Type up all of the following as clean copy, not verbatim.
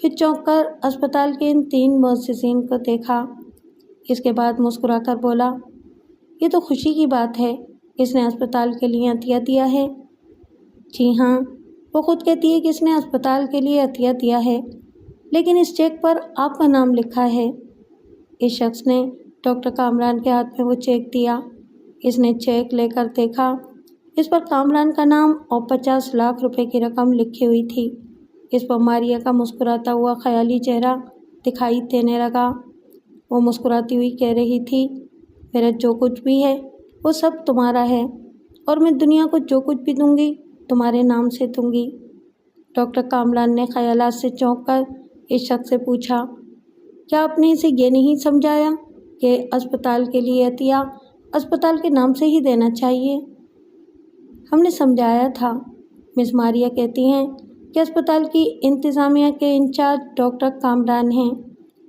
پھر چونک کر اسپتال کے ان 3 مؤسسین کو دیکھا۔ اس کے بعد مسکرا کر بولا، یہ تو خوشی کی بات ہے، اس نے اسپتال کے لیے عطیہ دیا ہے۔ جی ہاں، وہ خود کہتی ہے کہ اس نے اسپتال کے لیے عطیہ دیا ہے، لیکن اس چیک پر آپ کا نام لکھا ہے۔ اس شخص نے ڈاکٹر کامران کے ہاتھ میں وہ چیک دیا۔ اس نے چیک لے کر دیکھا، اس پر کامران کا نام اور 50 لاکھ روپے کی رقم لکھی ہوئی تھی۔ اس پر ماریا کا مسکراتا ہوا خیالی چہرہ دکھائی دینے لگا۔ وہ مسکراتی ہوئی کہہ رہی تھی، میرا جو کچھ بھی ہے وہ سب تمہارا ہے، اور میں دنیا کو جو کچھ بھی دوں گی تمہارے نام سے دوں گی۔ ڈاکٹر کامران نے خیالات سے چونک کر اس شخص سے پوچھا، کیا آپ نے اسے یہ نہیں سمجھایا کہ اسپتال کے لیے عطیہ اسپتال کے نام سے ہی دینا چاہیے؟ ہم نے سمجھایا تھا۔ مس ماریا کہتی ہیں کہ اسپتال کی انتظامیہ کے انچارج ڈاکٹر کامران ہیں،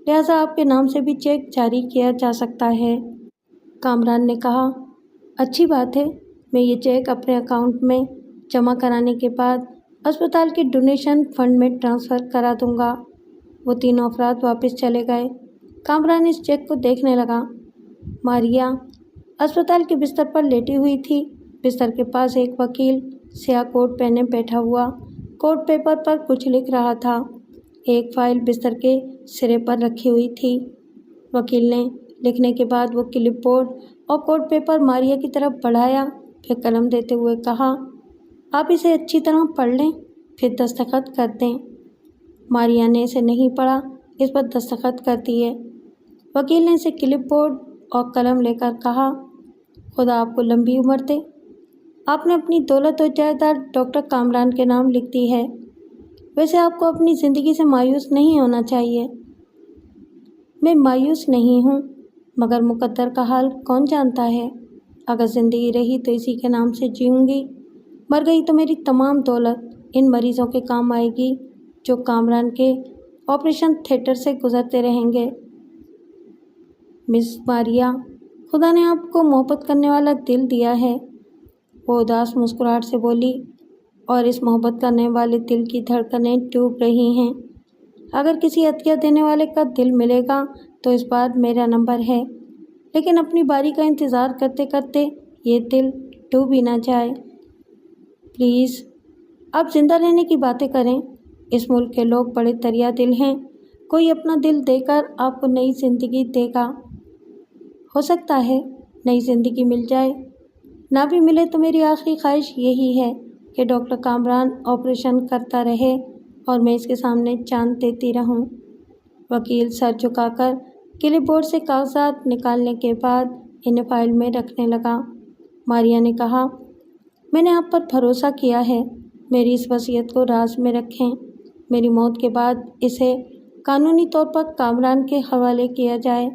لہٰذا آپ کے نام سے بھی چیک جاری کیا جا سکتا ہے۔ کامران نے کہا، اچھی بات ہے، میں یہ چیک اپنے اکاؤنٹ میں جمع کرانے کے بعد اسپتال کے ڈونیشن فنڈ میں ٹرانسفر کرا دوں گا۔ وہ تینوں افراد واپس چلے گئے۔ کامران اس چیک کو دیکھنے لگا۔ ماریا اسپتال کے بستر پر لیٹی ہوئی تھی۔ بستر کے پاس ایک وکیل سیاہ کوٹ پہنے بیٹھا ہوا کوٹ پیپر پر کچھ لکھ رہا تھا۔ ایک فائل بستر کے سرے پر رکھی ہوئی تھی۔ وکیل نے لکھنے کے بعد وہ کلپ بورڈ اور کوٹ پیپر ماریا کی طرف بڑھایا، پھر قلم دیتے ہوئے کہا، آپ اسے اچھی طرح پڑھ لیں، پھر دستخط کر دیں۔ ماریا نے اسے نہیں پڑھا، اس پر دستخط کر دیے۔ وکیل نے اسے کلپ بورڈ اور قلم لے کر کہا، خدا آپ کو لمبی عمر دے۔ آپ نے اپنی دولت و جائیداد ڈاکٹر کامران کے نام لکھ دی ہے۔ ویسے آپ کو اپنی زندگی سے مایوس نہیں ہونا چاہیے۔ میں مایوس نہیں ہوں، مگر مقدر کا حال کون جانتا ہے؟ اگر زندگی رہی تو اسی کے نام سے جیوں گی، مر گئی تو میری تمام دولت ان مریضوں کے کام آئے گی جو کامران کے آپریشن تھیٹر سے گزرتے رہیں گے۔ مس ماریا، خدا نے آپ کو محبت کرنے والا دل دیا ہے، وہ اداس مسکراہٹ سے بولی، اور اس محبت کرنے والے دل کی دھڑکنیں ڈوب رہی ہیں۔ اگر کسی عطیہ دینے والے کا دل ملے گا تو اس بار میرا نمبر ہے، لیکن اپنی باری کا انتظار کرتے کرتے یہ دل ڈوب ہی نہ جائے۔ پلیز آپ زندہ رہنے کی باتیں کریں۔ اس ملک کے لوگ بڑے دریا دل ہیں، کوئی اپنا دل دے کر آپ کو نئی زندگی دے گا۔ ہو سکتا ہے نئی زندگی مل جائے، نہ بھی ملے تو میری آخری خواہش یہی ہے کہ ڈاکٹر کامران آپریشن کرتا رہے اور میں اس کے سامنے چاند دیتی رہوں۔ وکیل سر جھکا کر کلپ بورڈ سے کاغذات نکالنے کے بعد انہیں فائل میں رکھنے لگا۔ ماریا نے کہا، میں نے آپ پر بھروسہ کیا ہے، میری اس وصیت کو راز میں رکھیں۔ میری موت کے بعد اسے قانونی طور پر کامران کے حوالے کیا جائے۔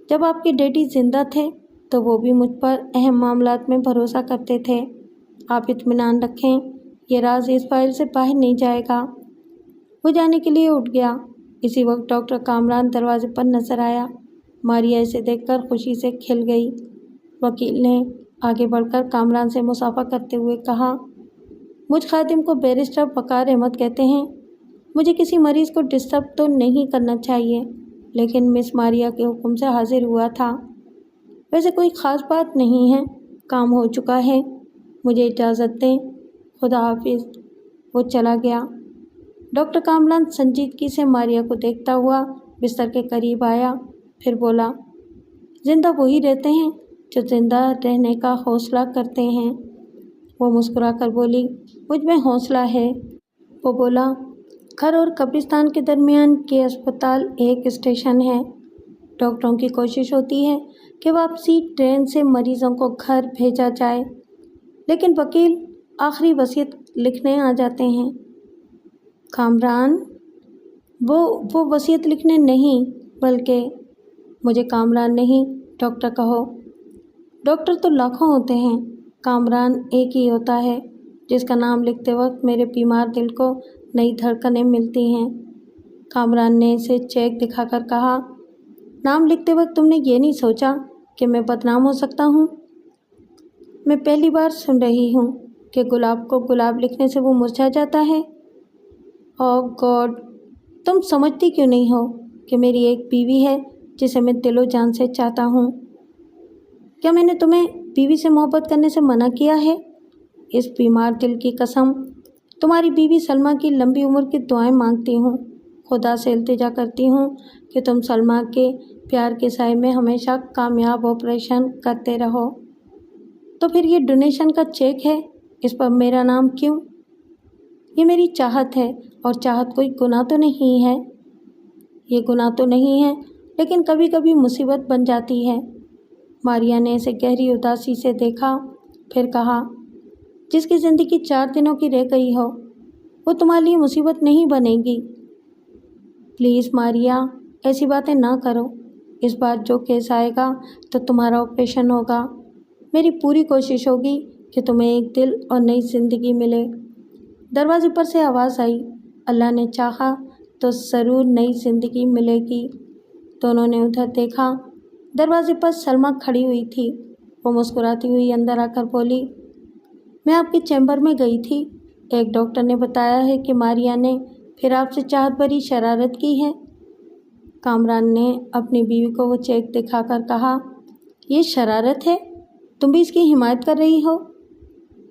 جب آپ کے ڈیڈی زندہ تھے تو وہ بھی مجھ پر اہم معاملات میں بھروسہ کرتے تھے۔ آپ اطمینان رکھیں، یہ راز اس فائل سے باہر نہیں جائے گا۔ وہ جانے کے لیے اٹھ گیا۔ اسی وقت ڈاکٹر کامران دروازے پر نظر آیا۔ ماریا اسے دیکھ کر خوشی سے کھل گئی۔ وکیل نے آگے بڑھ کر کامران سے مصافحہ کرتے ہوئے کہا، مجھ خادم کو بیرسٹر وقار احمد کہتے ہیں۔ مجھے کسی مریض کو ڈسٹرب تو نہیں کرنا چاہیے، لیکن مس ماریا کے حکم سے حاضر ہوا تھا۔ ویسے کوئی خاص بات نہیں ہے، کام ہو چکا ہے، مجھے اجازت دیں، خدا حافظ۔ وہ چلا گیا۔ ڈاکٹر کامران سنجیدگی سے ماریا کو دیکھتا ہوا بستر کے قریب آیا، پھر بولا، زندہ وہی رہتے ہیں جو زندہ رہنے کا حوصلہ کرتے ہیں۔ وہ مسکرا کر بولی، مجھ میں حوصلہ ہے۔ وہ بولا، گھر اور قبرستان کے درمیان یہ اسپتال ایک اسٹیشن ہے۔ ڈاکٹروں کی کوشش ہوتی ہے کہ واپسی ٹرین سے مریضوں کو گھر بھیجا جائے، لیکن وکیل آخری وصیت لکھنے آ جاتے ہیں۔ کامران، وہ وصیت لکھنے نہیں، بلکہ مجھے کامران نہیں ڈاکٹر کہو۔ ڈاکٹر تو لاکھوں ہوتے ہیں، کامران ایک ہی ہوتا ہے جس کا نام لکھتے وقت میرے بیمار دل کو نئی دھڑکنیں ملتی ہیں۔ کامران نے اسے چیک دکھا کر کہا، نام لکھتے وقت تم نے یہ نہیں سوچا کہ میں بدنام ہو سکتا ہوں؟ میں پہلی بار سن رہی ہوں کہ گلاب کو گلاب لکھنے سے وہ مرجھا جاتا ہے۔ اوہ گاڈ، تم سمجھتی کیوں نہیں ہو کہ میری ایک بیوی ہے جسے میں دل و جان سے چاہتا ہوں؟ کیا میں نے تمہیں بیوی سے محبت کرنے سے منع کیا ہے؟ اس بیمار دل کی قسم، تمہاری بیوی سلمیٰ کی لمبی عمر کی دعائیں مانگتی ہوں، خدا سے التجا کرتی ہوں کہ تم سلمیٰ کے پیار کے سائے میں ہمیشہ کامیاب آپریشن کرتے رہو۔ تو پھر یہ ڈونیشن کا چیک ہے، اس پر میرا نام کیوں؟ یہ میری چاہت ہے، اور چاہت کوئی گناہ تو نہیں ہے۔ یہ گناہ تو نہیں ہے، لیکن کبھی کبھی مصیبت بن جاتی ہے۔ ماریا نے اسے گہری اداسی سے دیکھا، پھر کہا، جس کی زندگی 4 دنوں کی رہ گئی ہو، وہ تمہارے لیے مصیبت نہیں بنے گی۔ پلیز ماریا، ایسی باتیں نہ کرو۔ اس بار جو کیس آئے گا تو تمہارا آپریشن ہوگا۔ میری پوری کوشش ہوگی کہ تمہیں ایک دل اور نئی زندگی ملے۔ دروازے پر سے آواز آئی، اللہ نے چاہا تو ضرور نئی زندگی ملے گی۔ دونوں نے ادھر دیکھا۔ دروازے پر سلمیٰ کھڑی ہوئی تھی۔ وہ مسکراتی ہوئی اندر آ کر بولی، میں آپ کے چیمبر میں گئی تھی، ایک ڈاکٹر نے بتایا ہے کہ ماریا نے پھر آپ سے چاہت بھری شرارت کی ہے۔ کامران نے اپنی بیوی کو وہ چیک دکھا کر کہا، یہ شرارت ہے؟ تم بھی اس کی حمایت کر رہی ہو؟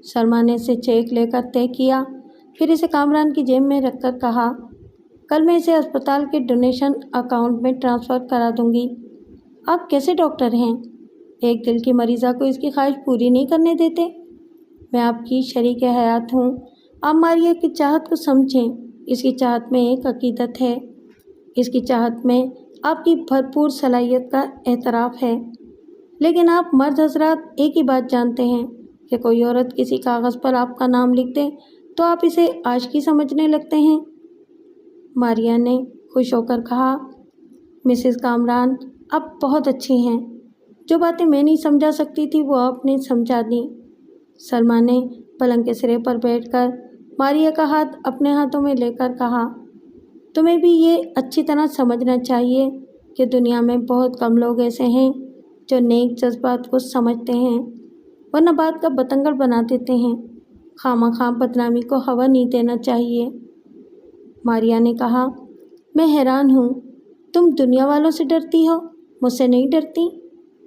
سلمیٰ نے اسے چیک لے کر طے کیا، پھر اسے کامران کی جیب میں رکھ کر کہا، کل میں اسے اسپتال کے ڈونیشن اکاؤنٹ میں ٹرانسفر کرا دوں گی۔ آپ کیسے ڈاکٹر ہیں؟ ایک دل کی مریضہ کو اس کی خواہش پوری نہیں کرنے دیتے؟ میں آپ کی شریک حیات ہوں۔ آپ ماریا کی چاہت کو سمجھیں۔ اس کی چاہت میں ایک عقیدت ہے، اس کی چاہت میں آپ کی بھرپور صلاحیت کا اعتراف ہے۔ لیکن آپ مرد حضرات ایک ہی بات جانتے ہیں کہ کوئی عورت کسی کاغذ پر آپ کا نام لکھ دے تو آپ اسے عاشقی سمجھنے لگتے ہیں۔ ماریا نے خوش ہو کر کہا، مسز کامران، آپ بہت اچھی ہیں۔ جو باتیں میں نہیں سمجھا سکتی تھی وہ آپ نے سمجھا دیں۔ سلمیٰ نے پلنگ کے سرے پر بیٹھ کر ماریا کا ہاتھ اپنے ہاتھوں میں لے کر کہا، تمہیں بھی یہ اچھی طرح سمجھنا چاہیے کہ دنیا میں بہت کم لوگ ایسے ہیں جو نیک جذبات کو سمجھتے ہیں، ورنہ بات کا بتنگڑ بنا دیتے ہیں۔ خواہ بدنامی کو ہوا نہیں دینا چاہیے۔ ماریا نے کہا، میں حیران ہوں، تم دنیا والوں سے ڈرتی ہو، مجھ سے نہیں ڈرتی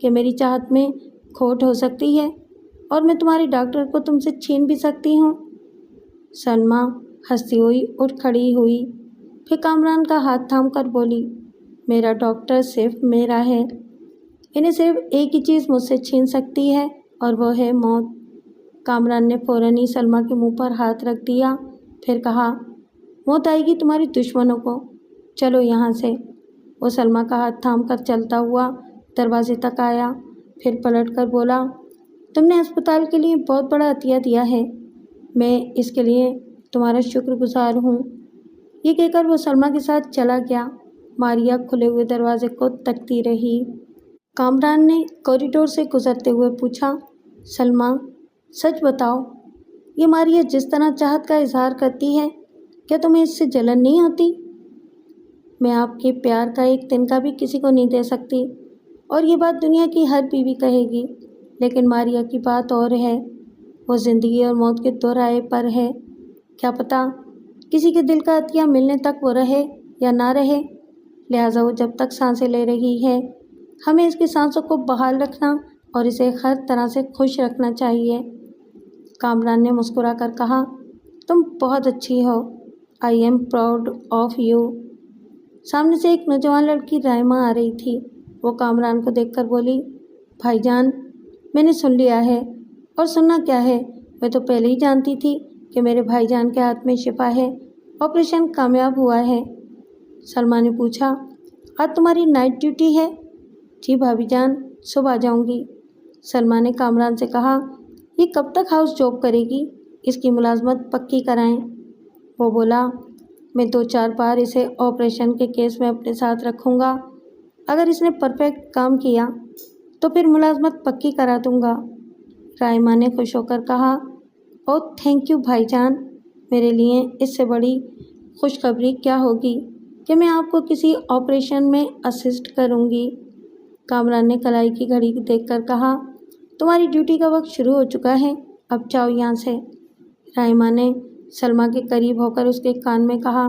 کہ میری چاہت میں کھوٹ ہو سکتی ہے اور میں تمہارے ڈاکٹر کو تم سے چھین بھی سکتی ہوں۔ سلمیٰ ہنستی ہوئی اٹھ کھڑی ہوئی، پھر کامران کا ہاتھ تھام کر بولی، میرا ڈاکٹر صرف میرا ہے، انہیں صرف ایک ہی چیز مجھ سے چھین سکتی ہے اور وہ ہے موت۔ کامران نے فوراً ہی سلمیٰ کے منہ پر ہاتھ رکھ دیا، پھر کہا، موت آئے گی تمہاری دشمنوں کو، چلو یہاں سے۔ وہ سلمیٰ کا ہاتھ تھام کر چلتا ہوا دروازے تک آیا، پھر پلٹ کر بولا، تم نے اسپتال کے لیے بہت بڑا عطیہ دیا ہے، میں اس کے لیے تمہارا شکر گزار ہوں۔ یہ کہہ کر وہ سلمیٰ کے ساتھ چلا گیا۔ ماریا کھلے ہوئے دروازے کو تکتی رہی۔ کامران نے کوریڈور سے گزرتے ہوئے پوچھا، سلمیٰ، سچ بتاؤ، یہ ماریا جس طرح چاہت کا اظہار کرتی ہے، کیا تمہیں اس سے جلن نہیں ہوتی؟ میں آپ کے پیار کا ایک تنکا بھی کسی کو نہیں دے سکتی، اور یہ بات دنیا کی ہر بیوی کہے گی، لیکن ماریا کی بات اور ہے، وہ زندگی اور موت کے دورائے پر ہے۔ کیا پتہ کسی کے دل کا عطیہ ملنے تک وہ رہے یا نہ رہے، لہٰذا وہ جب تک سانسیں لے رہی ہے ہمیں اس کی سانسوں کو بحال رکھنا اور اسے ہر طرح سے خوش رکھنا چاہیے۔ کامران نے مسکرا کر کہا، تم بہت اچھی ہو، I am proud of you. سامنے سے ایک نوجوان لڑکی رائمہ آ رہی تھی۔ وہ کامران کو دیکھ کر بولی، بھائی جان، میں نے سن لیا ہے، اور سننا کیا ہے، میں تو پہلے ہی جانتی تھی کہ میرے بھائی جان کے ہاتھ میں شفا ہے، آپریشن کامیاب ہوا ہے۔ سلمیٰ نے پوچھا، آج تمہاری نائٹ ڈیوٹی ہے؟ جی بھابھی جان، صبح آ جاؤں گی۔ سلمیٰ نے کامران سے کہا، یہ کب تک ہاؤس جاب کرے گی، اس کی ملازمت پکی کرائیں۔ وہ بولا، میں 2-4 بار اسے آپریشن کے کیس میں اپنے ساتھ رکھوں گا، اگر اس نے پرفیکٹ کام کیا تو پھر ملازمت پکی کرا دوں گا۔ رائمہ نے خوش ہو کر کہا، اوہ تھینک یو بھائی جان، میرے لیے اس سے بڑی خوشخبری کیا ہوگی کہ میں آپ کو کسی آپریشن میں اسسٹ کروں گی۔ کامران نے کلائی کی گھڑی دیکھ کر کہا، تمہاری ڈیوٹی کا وقت شروع ہو چکا ہے، اب جاؤ یہاں سے۔ رائمہ نے سلمیٰ کے قریب ہو کر اس کے کان میں کہا،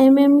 mm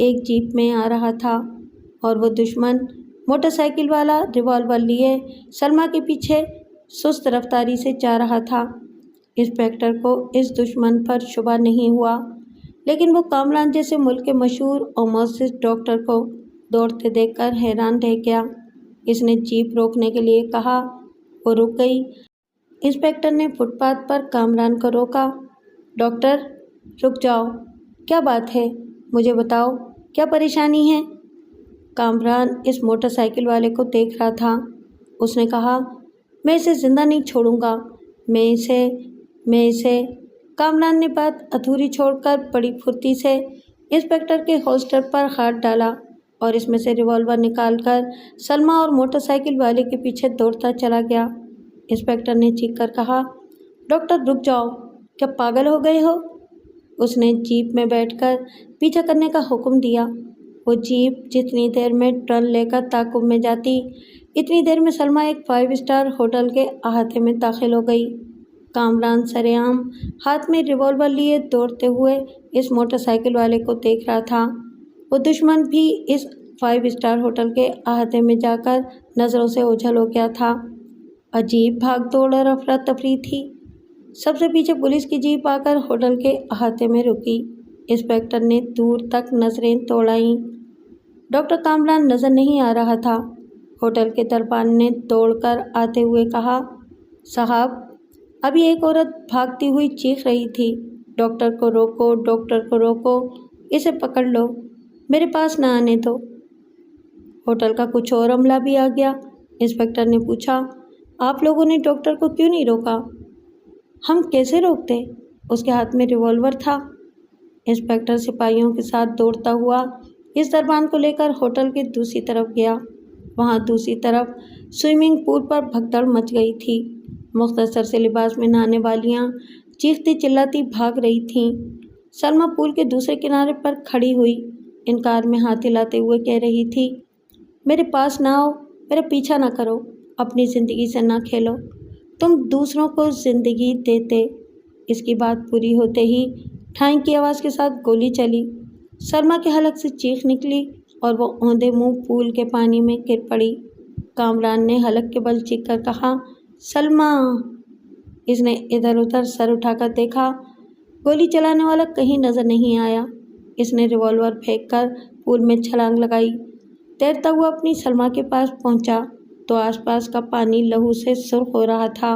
ایک جیپ میں آ رہا تھا اور وہ دشمن موٹر سائیکل والا ریوالور لیے سلمیٰ کے پیچھے سست رفتاری سے جا رہا تھا۔ انسپکٹر کو اس دشمن پر شبہ نہیں ہوا، لیکن وہ کامران جیسے ملک کے مشہور اور معزز ڈاکٹر کو دوڑتے دیکھ کر حیران رہ گیا۔ اس نے جیپ روکنے کے لیے کہا، وہ رک گئی۔ انسپکٹر نے فٹ پاتھ پر کامران کو روکا۔ ڈاکٹر، رک جاؤ، کیا بات ہے؟ مجھے بتاؤ، کیا پریشانی ہے؟ کامران اس موٹر سائیکل والے کو دیکھ رہا تھا۔ اس نے کہا، میں اسے زندہ نہیں چھوڑوں گا، میں اسے کامران نے بات ادھوری چھوڑ کر بڑی پھرتی سے انسپکٹر کے ہولسٹر پر ہاتھ ڈالا اور اس میں سے ریوالور نکال کر سلمیٰ اور موٹر سائیکل والے کے پیچھے دوڑتا چلا گیا۔ انسپکٹر نے چیخ کر کہا، ڈاکٹر رک جاؤ، کیا پاگل ہو گئے ہو؟ اس نے جیپ میں بیٹھ کر پیچھا کرنے کا حکم دیا۔ وہ جیپ جتنی دیر میں ٹرن لے کر تعاقب میں جاتی، اتنی دیر میں سلمیٰ ایک 5 اسٹار ہوٹل کے احاطے میں داخل ہو گئی۔ کامران سرعام ہاتھ میں ریوالور لیے دوڑتے ہوئے اس موٹر سائیکل والے کو دیکھ رہا تھا۔ وہ دشمن بھی اس 5 اسٹار ہوٹل کے احاطے میں جا کر نظروں سے اوجھل ہو گیا تھا۔ عجیب بھاگ دوڑ اور افراتفری تھی۔ سب سے پیچھے پولیس کی جیپ آ کر ہوٹل کے احاطے میں رکی۔ انسپکٹر نے دور تک نظریں دوڑائیں۔ ڈاکٹر کامران نظر نہیں آ رہا تھا۔ ہوٹل کے دربان نے دوڑ کر آتے ہوئے کہا، صاحب، ابھی ایک عورت بھاگتی ہوئی چیخ رہی تھی، ڈاکٹر کو روکو، ڈاکٹر کو روکو، اسے پکڑ لو، میرے پاس نہ آنے دو۔ ہوٹل کا کچھ اور عملہ بھی آ گیا۔ انسپکٹر نے پوچھا، آپ لوگوں نے ڈاکٹر کو کیوں نہیں روکا؟ ہم کیسے روکتے؟ اس کے ہاتھ میں ریوالور تھا۔ انسپکٹر سپاہیوں کے ساتھ دوڑتا ہوا اس دربان کو لے کر ہوٹل کے دوسری طرف گیا۔ وہاں دوسری طرف سوئمنگ پول پر بھگدڑ مچ گئی تھی۔ مختصر سے لباس میں نہانے والیاں چیختی چلاتی بھاگ رہی تھیں۔ سلمیٰ پول کے دوسرے کنارے پر کھڑی ہوئی انکار میں ہاتھ ہلاتے ہوئے کہہ رہی تھی، میرے پاس نہ آؤ، میرا پیچھا نہ کرو، اپنی زندگی سے نہ کھیلو، تم دوسروں کو زندگی دیتے۔ اس کی بات پوری ہوتے ہی ٹھائیں کی آواز کے ساتھ گولی چلی۔ سلمیٰ کے حلق سے چیخ نکلی اور وہ اوندے منہ پول کے پانی میں گر پڑی۔ کامران نے حلق کے بل چیخ کر کہا، سلمیٰ! اس نے ادھر ادھر سر اٹھا کر دیکھا، گولی چلانے والا کہیں نظر نہیں آیا۔ اس نے ریوالور پھینک کر پول میں چھلانگ لگائی۔ تیرتا ہوا اپنی سلمیٰ کے پاس پہنچا تو آس پاس کا پانی لہو سے سرخ ہو رہا تھا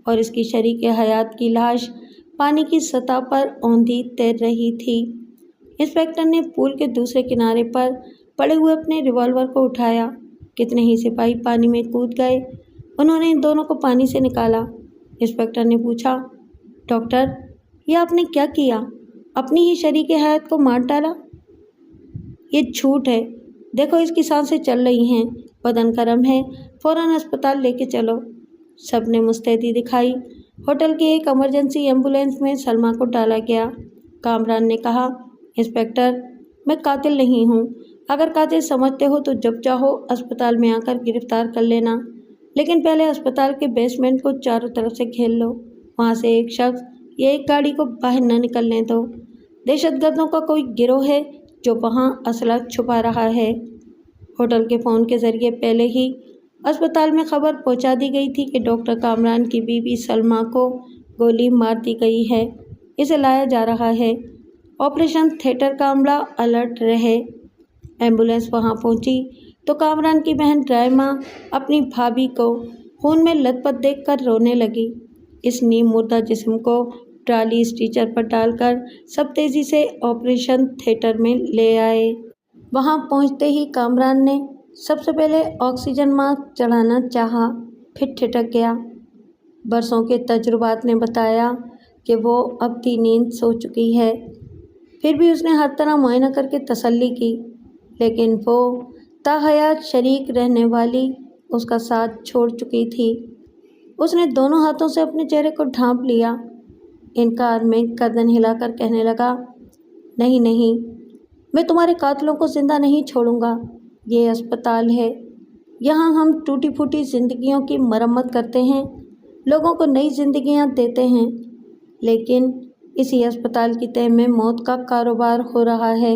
اور اس کی شریک حیات کی لاش پانی کی سطح پر اوندھی تیر رہی تھی۔ انسپکٹر نے پول کے دوسرے کنارے پر پڑے ہوئے اپنے ریوالور کو اٹھایا۔ کتنے ہی سپاہی پانی میں کود گئے۔ انہوں نے ان دونوں کو پانی سے نکالا۔ انسپکٹر نے پوچھا، ڈاکٹر، یہ آپ نے کیا کیا؟ اپنی ہی شریک حیات کو مار ڈالا؟ یہ جھوٹ ہے، دیکھو اس کی سانسیں چل رہی ہیں، بدن گرم ہے، فوراً اسپتال لے کے چلو۔ سب نے مستعدی دکھائی۔ ہوٹل کی ایک ایمرجنسی ایمبولینس میں سلمیٰ کو ڈالا گیا۔ کامران نے کہا، انسپکٹر، میں قاتل نہیں ہوں، اگر قاتل سمجھتے ہو تو جب چاہو اسپتال میں آ کر گرفتار کر لینا، لیکن پہلے اسپتال کے بیسمنٹ کو چاروں طرف سے گھیر لو، وہاں سے ایک شخص یا ایک گاڑی کو باہر نہ نکلنے دو۔ دہشت گردوں کا کوئی گروہ ہے جو وہاں اسلحہ چھپا رہا ہے۔ ہوٹل کے فون کے ذریعے پہلے ہی اسپتال میں خبر پہنچا دی گئی تھی کہ ڈاکٹر کامران کی بیوی سلمیٰ کو گولی مار دی گئی ہے، اسے لایا جا رہا ہے۔ آپریشن تھیٹر کا عملہ الرٹ رہے۔ ایمبولینس وہاں پہنچی تو کامران کی بہن رائمہ اپنی بھابھی کو خون میں لت پت دیکھ کر رونے لگی۔ اس نیم مردہ جسم کو ٹرالی اسٹریچر پر ڈال کر سب تیزی سے آپریشن تھیٹر میں لے آئے۔ وہاں پہنچتے ہی کامران نے سب سے پہلے آکسیجن ماسک چڑھانا چاہا، پھر ٹھٹک گیا۔ برسوں کے تجربات نے بتایا کہ وہ اب بھی نیند سو چکی ہے۔ پھر بھی اس نے ہر طرح معائنہ کر کے تسلی کی، لیکن وہ تاحیات شریک رہنے والی اس کا ساتھ چھوڑ چکی تھی۔ اس نے دونوں ہاتھوں سے اپنے چہرے کو ڈھانپ لیا، انکار میں گردن ہلا کر کہنے لگا، نہیں نہیں، میں تمہارے قاتلوں کو زندہ نہیں چھوڑوں گا۔ یہ اسپتال ہے، یہاں ہم ٹوٹی پھوٹی زندگیوں کی مرمت کرتے ہیں، لوگوں کو نئی زندگیاں دیتے ہیں، لیکن اسی اسپتال کی تہ میں موت کا کاروبار ہو رہا ہے۔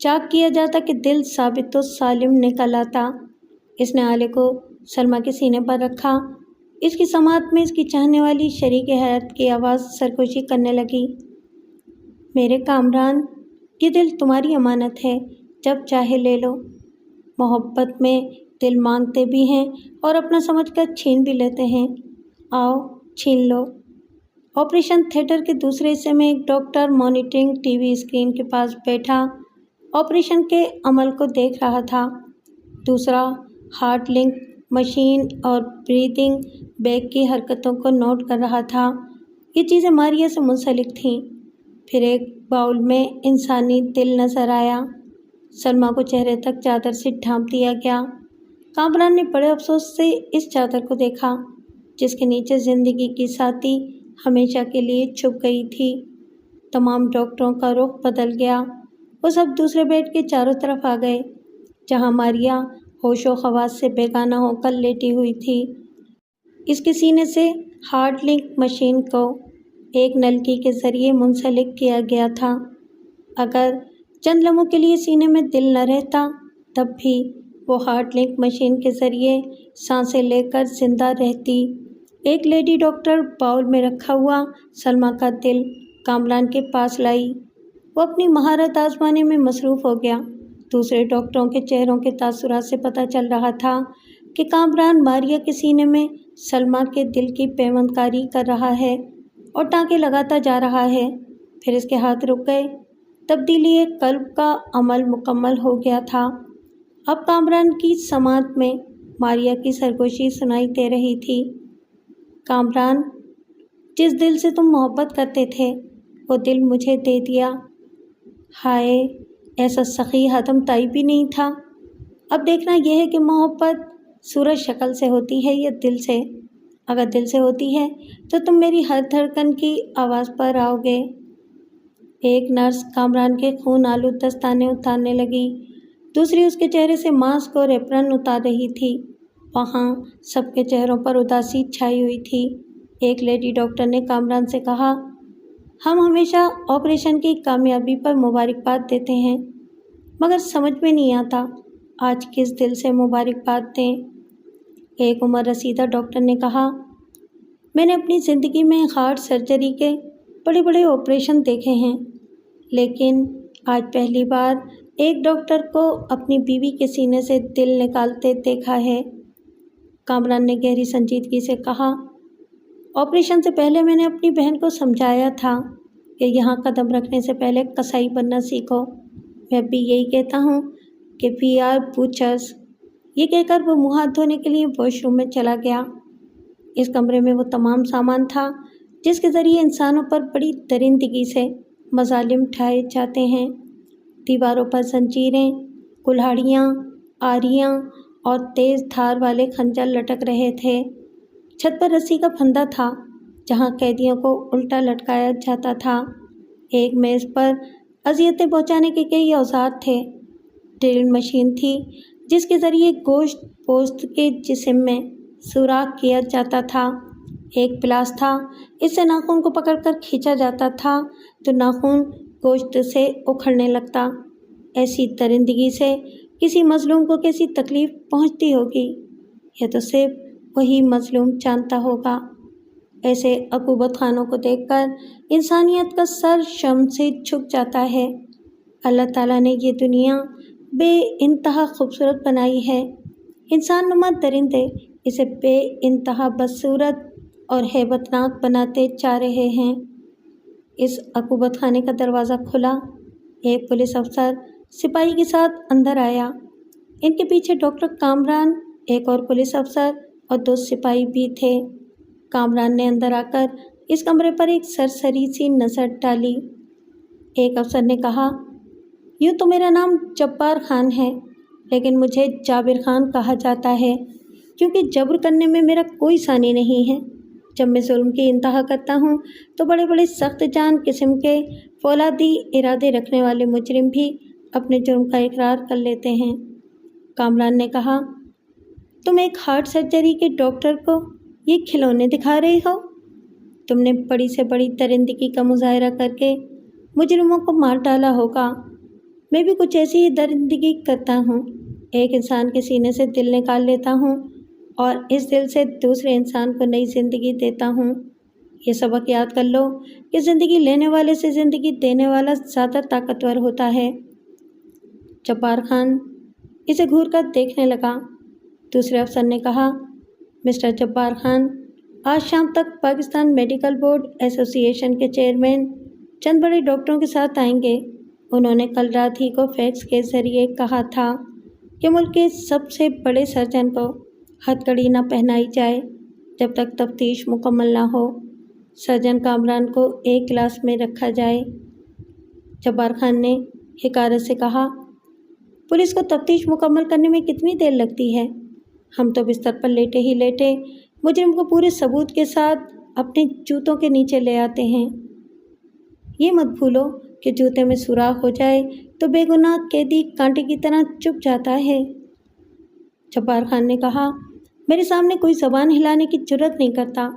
چاک کیا جاتا کہ دل ثابت و سالم نکل آتا۔ اس نے آلے کو سلمیٰ کے سینے پر رکھا۔ اس کی سماعت میں اس کی چاہنے والی شریک حیات کی آواز سرگوشی کرنے لگی۔ میرے کامران، یہ دل تمہاری امانت ہے، جب چاہے لے لو۔ محبت میں دل مانگتے بھی ہیں اور اپنا سمجھ کر چھین بھی لیتے ہیں۔ آؤ چھین لو۔ آپریشن تھیٹر کے دوسرے حصے میں ایک doctor monitoring T V screen کے پاس بیٹھا آپریشن کے عمل کو دیکھ رہا تھا۔ دوسرا ہارٹ لنک مشین اور بریدنگ بیگ کی حرکتوں کو نوٹ کر رہا تھا۔ یہ چیزیں ماریا سے منسلک تھیں۔ پھر ایک باؤل میں انسانی دل نظر آیا۔ سلمیٰ کو چہرے تک چادر سے ڈھانپ دیا گیا۔ کامران نے بڑے افسوس سے اس چادر کو دیکھا جس کے نیچے زندگی کی ساتھی ہمیشہ کے لیے چھپ گئی تھی۔ تمام ڈاکٹروں کا رخ بدل گیا۔ وہ سب دوسرے بیڈ کے چاروں طرف آ گئے جہاں ماریا ہوش و حواس سے بیگانہ ہو کر لیٹی ہوئی تھی۔ اس کے سینے سے ہارٹ لنک مشین کو ایک نلکی کے ذریعے منسلک کیا گیا تھا۔ اگر چند لمحوں کے لیے سینے میں دل نہ رہتا تب بھی وہ ہارٹ لنک مشین کے ذریعے سانسیں لے کر زندہ رہتی۔ ایک لیڈی ڈاکٹر باؤل میں رکھا ہوا سلمیٰ کا دل کامران کے پاس لائی۔ وہ اپنی مہارت آزمانے میں مصروف ہو گیا۔ دوسرے ڈاکٹروں کے چہروں کے تاثرات سے پتہ چل رہا تھا کہ کامران ماریا کے سینے میں سلمیٰ کے دل کی پیوند کاری کر رہا ہے اور ٹانکے لگاتا جا رہا ہے۔ پھر اس کے ہاتھ رک گئے۔ تبدیلی قلب کا عمل مکمل ہو گیا تھا۔ اب کامران کی سماعت میں ماریا کی سرگوشی سنائی دے رہی تھی۔ کامران، جس دل سے تم محبت کرتے تھے وہ دل مجھے دے دیا۔ ہائے، ایسا سخی حتم تائی بھی نہیں تھا۔ اب دیکھنا یہ ہے کہ محبت صورت شکل سے ہوتی ہے یا دل سے۔ اگر دل سے ہوتی ہے تو تم میری ہر دھڑکن کی آواز پر آؤ گے۔ ایک نرس کامران کے خون آلود دستانے اتارنے لگی، دوسری اس کے چہرے سے ماسک اور ایپرن اتار رہی تھی۔ وہاں سب کے چہروں پر اداسی چھائی ہوئی تھی۔ ایک لیڈی ڈاکٹر نے کامران سے کہا، ہم ہمیشہ آپریشن کی کامیابی پر مبارکباد دیتے ہیں، مگر سمجھ میں نہیں آتا آج کس دل سے مبارکباد دیں۔ ایک عمر رسیدہ ڈاکٹر نے کہا، میں نے اپنی زندگی میں ہارٹ سرجری کے بڑے بڑے آپریشن دیکھے ہیں، لیکن آج پہلی بار ایک ڈاکٹر کو اپنی بیوی کے سینے سے دل نکالتے دیکھا ہے۔ کامران نے گہری سنجیدگی سے کہا، آپریشن سے پہلے میں نے اپنی بہن کو سمجھایا تھا کہ یہاں قدم رکھنے سے پہلے قصائی بننا سیکھو۔ میں اب بھی یہی کہتا ہوں کہ وی آر بوچرز۔ یہ کہہ کر وہ منہ ہاتھ دھونے کے لیے واش روم میں چلا گیا۔ اس کمرے میں وہ تمام سامان تھا جس کے ذریعے انسانوں پر بڑی درندگی سے مظالم ڈھائے جاتے ہیں۔ دیواروں پر زنجیریں، کلہاڑیاں، آریاں اور تیز دھار والے خنجر لٹک رہے تھے۔ چھت پر رسی کا پھندا تھا جہاں قیدیوں کو الٹا لٹکایا جاتا تھا۔ ایک میز پر اذیتیں پہنچانے کے کئی اوزار تھے۔ ڈرل مشین تھی جس کے ذریعے گوشت پوست کے جسم میں سوراخ کیا جاتا تھا۔ ایک پلاس تھا، اس سے ناخن کو پکڑ کر کھینچا جاتا تھا تو ناخن گوشت سے اکھڑنے لگتا۔ ایسی درندگی سے کسی مظلوم کو کیسی تکلیف پہنچتی ہوگی، یہ تو صرف وہی مظلوم جانتا ہوگا۔ ایسے عقوبت خانوں کو دیکھ کر انسانیت کا سر شرم سے جھک جاتا ہے۔ اللہ تعالیٰ نے یہ دنیا بے انتہا خوبصورت بنائی ہے۔ انسان نما درندے اسے بے انتہا بدصورت اور ہیبت ناک بناتے جا رہے ہیں۔ اس عقوبت خانے کا دروازہ کھلا۔ ایک پولیس افسر سپاہی کے ساتھ اندر آیا۔ ان کے پیچھے ڈاکٹر کامران، ایک اور پولیس افسر اور 2 سپاہی بھی تھے۔ کامران نے اندر آ کر اس کمرے پر ایک سرسری سی نظر ڈالی۔ ایک افسر نے کہا، یوں تو میرا نام جبار خان ہے، لیکن مجھے جابر خان کہا جاتا ہے کیونکہ جبر کرنے میں میرا کوئی ثانی نہیں ہے۔ جب میں ظلم کی انتہا کرتا ہوں تو بڑے بڑے سخت جان قسم کے فولادی ارادے رکھنے والے مجرم بھی اپنے جرم کا اقرار کر لیتے ہیں۔ کامران نے کہا، تم ایک ہارٹ سرجری کے ڈاکٹر کو یہ کھلونے دکھا رہے ہو؟ تم نے بڑی سے بڑی درندگی کا مظاہرہ کر کے مجرموں کو مار ڈالا ہوگا۔ میں بھی کچھ ایسی ہی درندگی کرتا ہوں۔ ایک انسان کے سینے سے دل نکال لیتا ہوں اور اس دل سے دوسرے انسان کو نئی زندگی دیتا ہوں۔ یہ سبق یاد کر لو کہ زندگی لینے والے سے زندگی دینے والا زیادہ طاقتور ہوتا ہے۔ جبار خان اسے گھور کر دیکھنے لگا۔ دوسرے افسر نے کہا، مسٹر جبار خان، آج شام تک پاکستان میڈیکل بورڈ ایسوسی ایشن کے چیئرمین چند بڑے ڈاکٹروں کے ساتھ آئیں گے۔ انہوں نے کل رات ہی کو فیکس کے ذریعے کہا تھا کہ ملک کے سب سے بڑے سرجن کو ہتھ کڑی نہ پہنائی جائے جب تک تفتیش مکمل نہ ہو۔ سرجن کامران کو ایک کلاس میں رکھا جائے۔ جبار خان نے حقارت سے کہا، پولیس کو تفتیش مکمل کرنے میں کتنی دیر لگتی ہے؟ ہم تو بستر پر لیٹے ہی لیٹے مجرم کو پورے ثبوت کے ساتھ اپنے جوتوں کے نیچے لے آتے ہیں۔ یہ مت بھولو کہ جوتے میں سوراخ ہو جائے تو بے گناہ قیدی کانٹے کی طرح چپ جاتا ہے۔ جبار خان نے کہا، میرے سامنے کوئی زبان ہلانے کی جرات نہیں کرتا،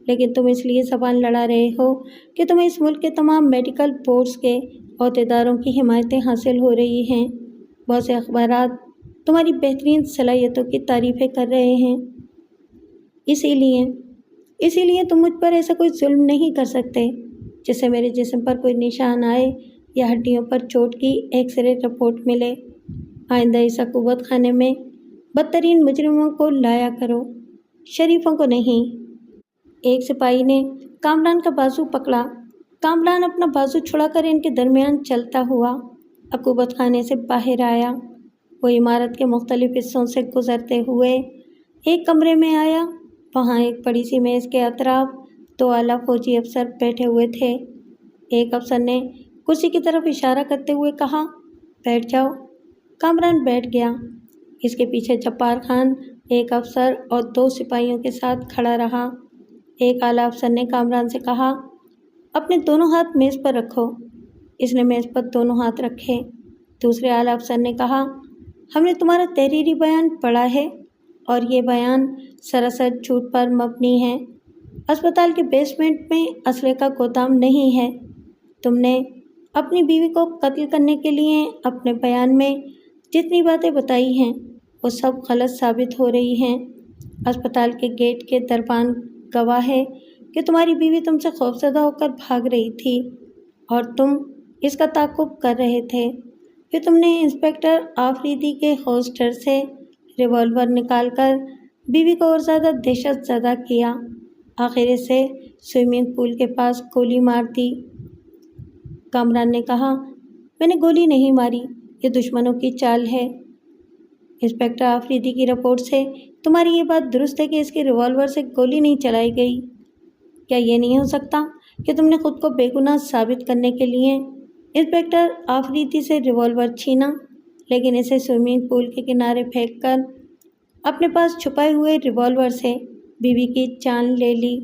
لیکن تم اس لیے زبان لڑا رہے ہو کہ تمہیں اس ملک کے تمام میڈیکل بورڈز کے عہدیداروں کی حمایتیں حاصل ہو رہی ہیں۔ بہت سے اخبارات تمہاری بہترین صلاحیتوں کی تعریفیں کر رہے ہیں۔ اسی لیے تم مجھ پر ایسا کوئی ظلم نہیں کر سکتے جس سے میرے جسم پر کوئی نشان آئے یا ہڈیوں پر چوٹ کی ایکس رے رپورٹ ملے۔ آئندہ اس عقوبت خانے میں بدترین مجرموں کو لایا کرو، شریفوں کو نہیں۔ ایک سپاہی نے کامران کا بازو پکڑا۔ کامران اپنا بازو چھڑا کر ان کے درمیان چلتا ہوا عقوبت خانے سے باہر آیا۔ وہ عمارت کے مختلف حصوں سے گزرتے ہوئے ایک کمرے میں آیا۔ وہاں ایک بڑی سی میز کے اطراف 2 اعلیٰ فوجی افسر بیٹھے ہوئے تھے۔ ایک افسر نے کرسی کی طرف اشارہ کرتے ہوئے کہا، بیٹھ جاؤ۔ کامران بیٹھ گیا۔ اس کے پیچھے جبار خان ایک افسر اور 2 سپاہیوں کے ساتھ کھڑا رہا۔ ایک اعلیٰ افسر نے کامران سے کہا، اپنے دونوں ہاتھ میز پر رکھو۔ اس نے میز پر دونوں ہاتھ رکھے۔ دوسرے اعلیٰ افسر نے کہا، ہم نے تمہارا تحریری بیان پڑھا ہے اور یہ بیان سراسر جھوٹ پر مبنی ہے۔ اسپتال کے بیسمنٹ میں اسلحے کا گودام نہیں ہے۔ تم نے اپنی بیوی کو قتل کرنے کے لیے اپنے بیان میں جتنی باتیں بتائی ہیں وہ سب غلط ثابت ہو رہی ہیں۔ اسپتال کے گیٹ کے دربان گواہ ہے کہ تمہاری بیوی تم سے خوفزدہ ہو کر بھاگ رہی تھی اور تم اس کا تعاقب کر رہے تھے کہ تم نے انسپکٹر آفریدی کے ہولسٹر سے ریوالور نکال کر بیوی کو اور زیادہ دہشت زدہ کیا، آخر اسے سوئمنگ پول کے پاس گولی مار دی۔ کامران نے کہا، میں نے گولی نہیں ماری، یہ دشمنوں کی چال ہے۔ انسپکٹر آفریدی کی رپورٹ سے تمہاری یہ بات درست ہے کہ اس کے ریوالور سے گولی نہیں چلائی گئی۔ کیا یہ نہیں ہو سکتا کہ تم نے خود کو بے گناہ ثابت کرنے کے لیے انسپکٹر آفریدی سے ریوالور چھینا، لیکن اسے سوئمنگ پول کے کنارے پھینک کر اپنے پاس چھپائے ہوئے ریوالور سے بیوی کی جان لے لی؟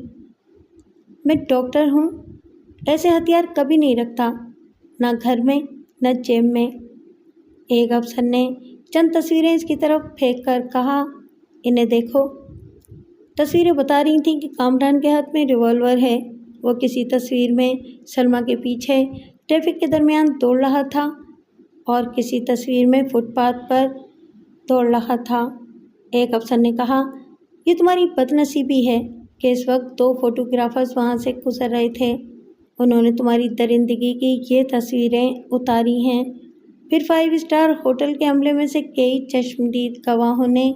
میں ڈاکٹر ہوں، ایسے ہتھیار کبھی نہیں رکھتا، نہ گھر میں نہ جیب میں۔ ایک افسر نے چند تصویریں اس کی طرف پھینک کر کہا، انہیں دیکھو۔ تصویریں بتا رہی تھیں کہ کامران کے ہاتھ میں ریوالور ہے۔ وہ کسی تصویر میں سلمیٰ کے پیچھے ٹریفک کے درمیان دوڑ رہا تھا اور کسی تصویر میں فٹ پاتھ پر دوڑ رہا تھا۔ ایک افسر نے کہا، یہ تمہاری بد نصیبی ہے کہ اس وقت 2 فوٹوگرافرز وہاں سے گزر رہے تھے۔ انہوں نے تمہاری درندگی کی یہ تصویریں اتاری ہیں۔ پھر 5 اسٹار ہوٹل کے عملے میں سے کئی چشمدید گواہوں نے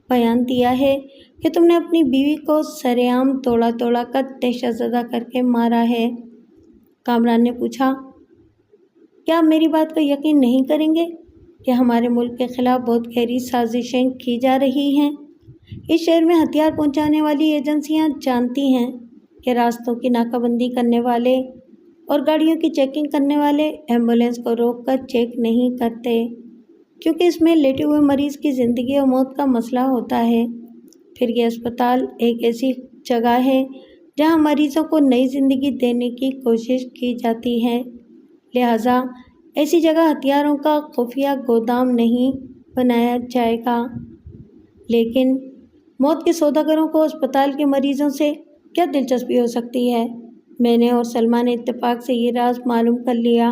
بیان دیا ہے کہ تم نے اپنی بیوی کو سرِ عام توڑا کر دہشت زدہ کر کے مارا ہے۔ کامران نے پوچھا، کیا آپ میری بات کا یقین نہیں کریں گے کہ ہمارے ملک کے خلاف بہت گہری سازشیں کی جا رہی ہیں؟ اس شہر میں ہتھیار پہنچانے والی ایجنسیاں جانتی ہیں کہ راستوں کی ناکہ بندی کرنے والے اور گاڑیوں کی چیکنگ کرنے والے ایمبولینس کو روک کر چیک نہیں کرتے، کیونکہ اس میں لیٹے ہوئے مریض کی زندگی اور موت کا مسئلہ ہوتا ہے۔ پھر یہ اسپتال ایک ایسی جگہ ہے جہاں مریضوں کو نئی زندگی دینے کی کوشش کی جاتی ہے، لہٰذا ایسی جگہ ہتھیاروں کا خفیہ گودام نہیں بنایا جائے گا۔ لیکن موت کے سوداگروں کو اسپتال کے مریضوں سے کیا دلچسپی ہو سکتی ہے؟ میں نے اور سلمیٰ نے اتفاق سے یہ راز معلوم کر لیا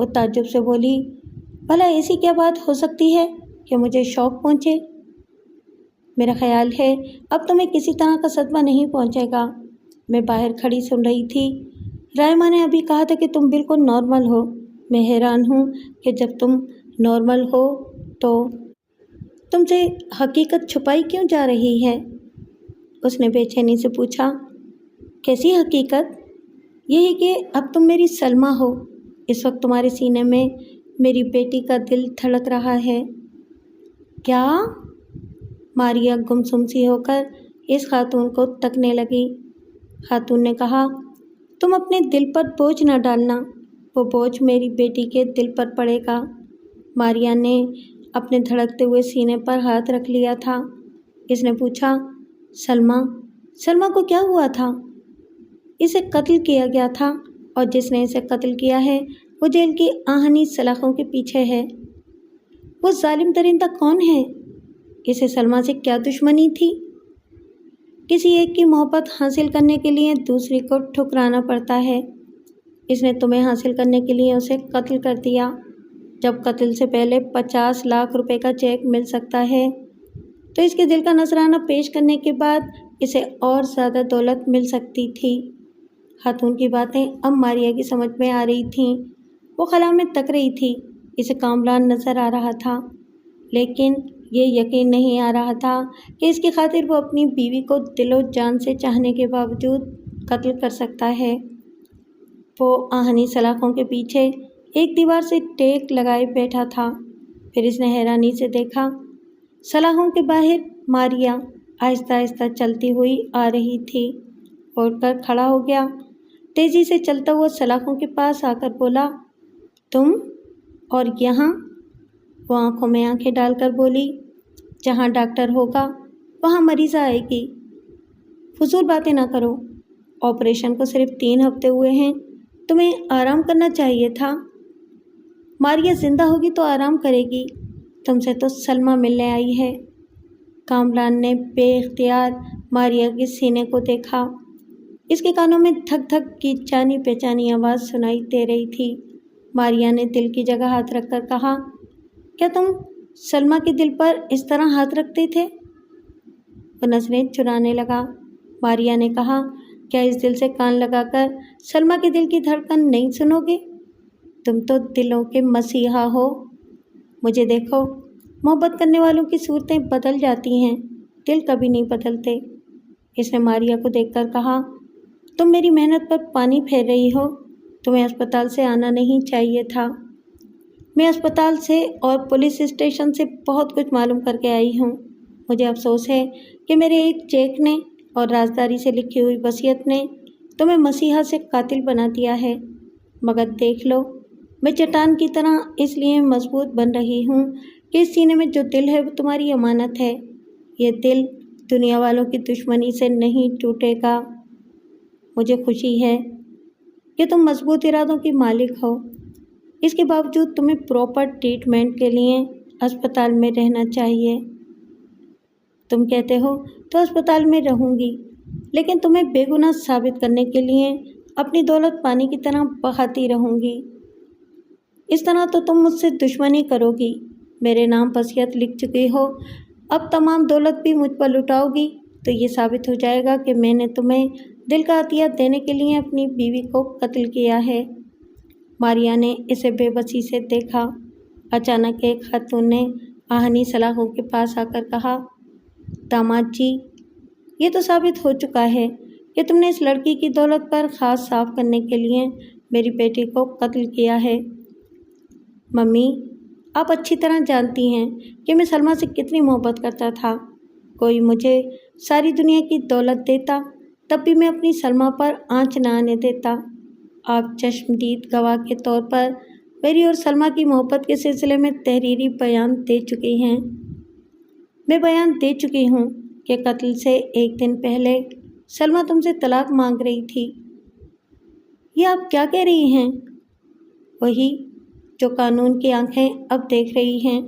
وہ تعجب سے بولی، بھلا ایسی کیا بات ہو سکتی ہے کہ مجھے شوق پہنچے؟ میرا خیال ہے اب تمہیں کسی طرح کا صدمہ نہیں پہنچے گا۔ میں باہر کھڑی سن رہی تھی۔ رائما نے ابھی کہا تھا کہ تم بالکل نارمل ہو۔ میں حیران ہوں کہ جب تم نارمل ہو تو تم سے حقیقت چھپائی کیوں جا رہی ہے؟ اس نے بے چینی سے پوچھا۔ کیسی حقیقت؟ یہی کہ اب تم میری سلمیٰ ہو۔ اس وقت تمہارے سینے میں میری بیٹی کا دل دھڑک رہا ہے۔ کیا؟ ماریا گمسم سی ہو کر اس خاتون کو تکنے لگی۔ خاتون نے کہا، تم اپنے دل پر بوجھ نہ ڈالنا، وہ بوجھ میری بیٹی کے دل پر پڑے گا۔ ماریا نے اپنے دھڑکتے ہوئے سینے پر ہاتھ رکھ لیا تھا۔ اس نے پوچھا، سلمیٰ کو کیا ہوا تھا؟ اسے قتل کیا گیا تھا، اور جس نے اسے قتل کیا ہے وہ جیل کی آہنی سلاخوں کے پیچھے ہے۔ وہ ظالم درندہ کون ہے؟ اسے سلمیٰ سے کیا دشمنی تھی؟ کسی ایک کی محبت حاصل کرنے کے لیے دوسری کو ٹھکرانا پڑتا ہے۔ اس نے تمہیں حاصل کرنے کے لیے اسے قتل کر دیا۔ جب قتل سے پہلے 50 لاکھ روپے کا چیک مل سکتا ہے تو اس کے دل کا نذرانہ پیش کرنے کے بعد اسے اور زیادہ دولت مل سکتی تھی۔ خاتون کی باتیں اب ماریا کی سمجھ میں آ رہی تھیں۔ وہ خلا میں تک رہی تھی۔ اسے کامران نظر آ رہا تھا، لیکن یہ یقین نہیں آ رہا تھا کہ اس کی خاطر وہ اپنی بیوی کو دل و جان سے چاہنے کے باوجود قتل کر سکتا ہے۔ وہ آہنی سلاخوں کے پیچھے ایک دیوار سے ٹیک لگائے بیٹھا تھا۔ پھر اس نے حیرانی سے دیکھا، سلاخوں کے باہر ماریا آہستہ آہستہ چلتی ہوئی آ رہی تھی۔ اٹھ کر کھڑا ہو گیا، تیزی سے چلتا ہوا سلاخوں کے پاس آ کر بولا، تم اور یہاں؟ وہ آنکھوں میں آنکھیں ڈال کر بولی، جہاں ڈاکٹر ہوگا وہاں مریضہ آئے گی۔ فضول باتیں نہ کرو، آپریشن کو صرف 3 ہفتے ہوئے ہیں، تمہیں آرام کرنا چاہیے تھا۔ ماریا زندہ ہوگی تو آرام کرے گی، تم سے تو سلمیٰ ملنے آئی ہے۔ کامران نے بے اختیار ماریا کے سینے کو دیکھا۔ اس کے کانوں میں دھک دھک کی جانی پہچانی آواز سنائی دے رہی تھی۔ ماریا نے دل کی جگہ ہاتھ رکھ کر کہا، کیا تم سلمیٰ کے دل پر اس طرح ہاتھ رکھتے تھے؟ وہ نظریں چرانے لگا۔ ماریا نے کہا، کیا اس دل سے کان لگا کر سلمیٰ کے دل کی دھڑکن نہیں سنو گے؟ تم تو دلوں کے مسیحا ہو۔ مجھے دیکھو، محبت کرنے والوں کی صورتیں بدل جاتی ہیں، دل کبھی نہیں بدلتے۔ اس نے ماریا کو دیکھ کر کہا، تم میری محنت پر پانی پھیر رہی ہو، تمہیں اسپتال سے آنا نہیں چاہیے تھا۔ میں اسپتال سے اور پولیس اسٹیشن سے بہت کچھ معلوم کر کے آئی ہوں۔ مجھے افسوس ہے کہ میرے ایک چیک نے اور رازداری سے لکھی ہوئی وصیت نے تمہیں مسیحا سے قاتل بنا دیا ہے، مگر دیکھ لو، میں چٹان کی طرح اس لیے مضبوط بن رہی ہوں کہ اس سینے میں جو دل ہے وہ تمہاری امانت ہے۔ یہ دل دنیا والوں کی دشمنی سے نہیں ٹوٹے گا۔ مجھے خوشی ہے کہ تم مضبوط ارادوں کی مالک ہو، اس کے باوجود تمہیں پراپر ٹریٹمنٹ کے لیے اسپتال میں رہنا چاہیے۔ تم کہتے ہو تو اسپتال میں رہوں گی، لیکن تمہیں بے گناہ ثابت کرنے کے لیے اپنی دولت پانی کی طرح بہاتی رہوں گی۔ اس طرح تو تم مجھ سے دشمنی کرو گی۔ میرے نام وصیت لکھ چکی ہو، اب تمام دولت بھی مجھ پر لٹاؤ گی تو یہ ثابت ہو جائے گا کہ میں نے تمہیں دل کا عطیہ دینے کے لیے اپنی بیوی کو قتل کیا ہے۔ ماریا نے اسے بے بسی سے دیکھا۔ اچانک ایک خاتون نے آہنی سلاخوں کے پاس آ کر کہا، داماد جی، یہ تو ثابت ہو چکا ہے کہ تم نے اس لڑکی کی دولت پر خاص صاف کرنے کے لیے میری بیٹی کو قتل کیا ہے۔ ممی، آپ اچھی طرح جانتی ہیں کہ میں سلمیٰ سے کتنی محبت کرتا تھا۔ کوئی مجھے ساری دنیا کی دولت دیتا تب بھی میں اپنی سلمیٰ پر آنچ نہ آنے دیتا۔ آپ چشمدید گواہ کے طور پر میری اور سلمیٰ کی محبت کے سلسلے میں تحریری بیان دے چکی ہیں۔ میں بیان دے چکی ہوں کہ قتل سے 1 دن پہلے سلمیٰ تم سے طلاق مانگ رہی تھی۔ یہ آپ کیا کہہ رہی ہیں؟ وہی جو قانون کی آنکھیں اب دیکھ رہی ہیں۔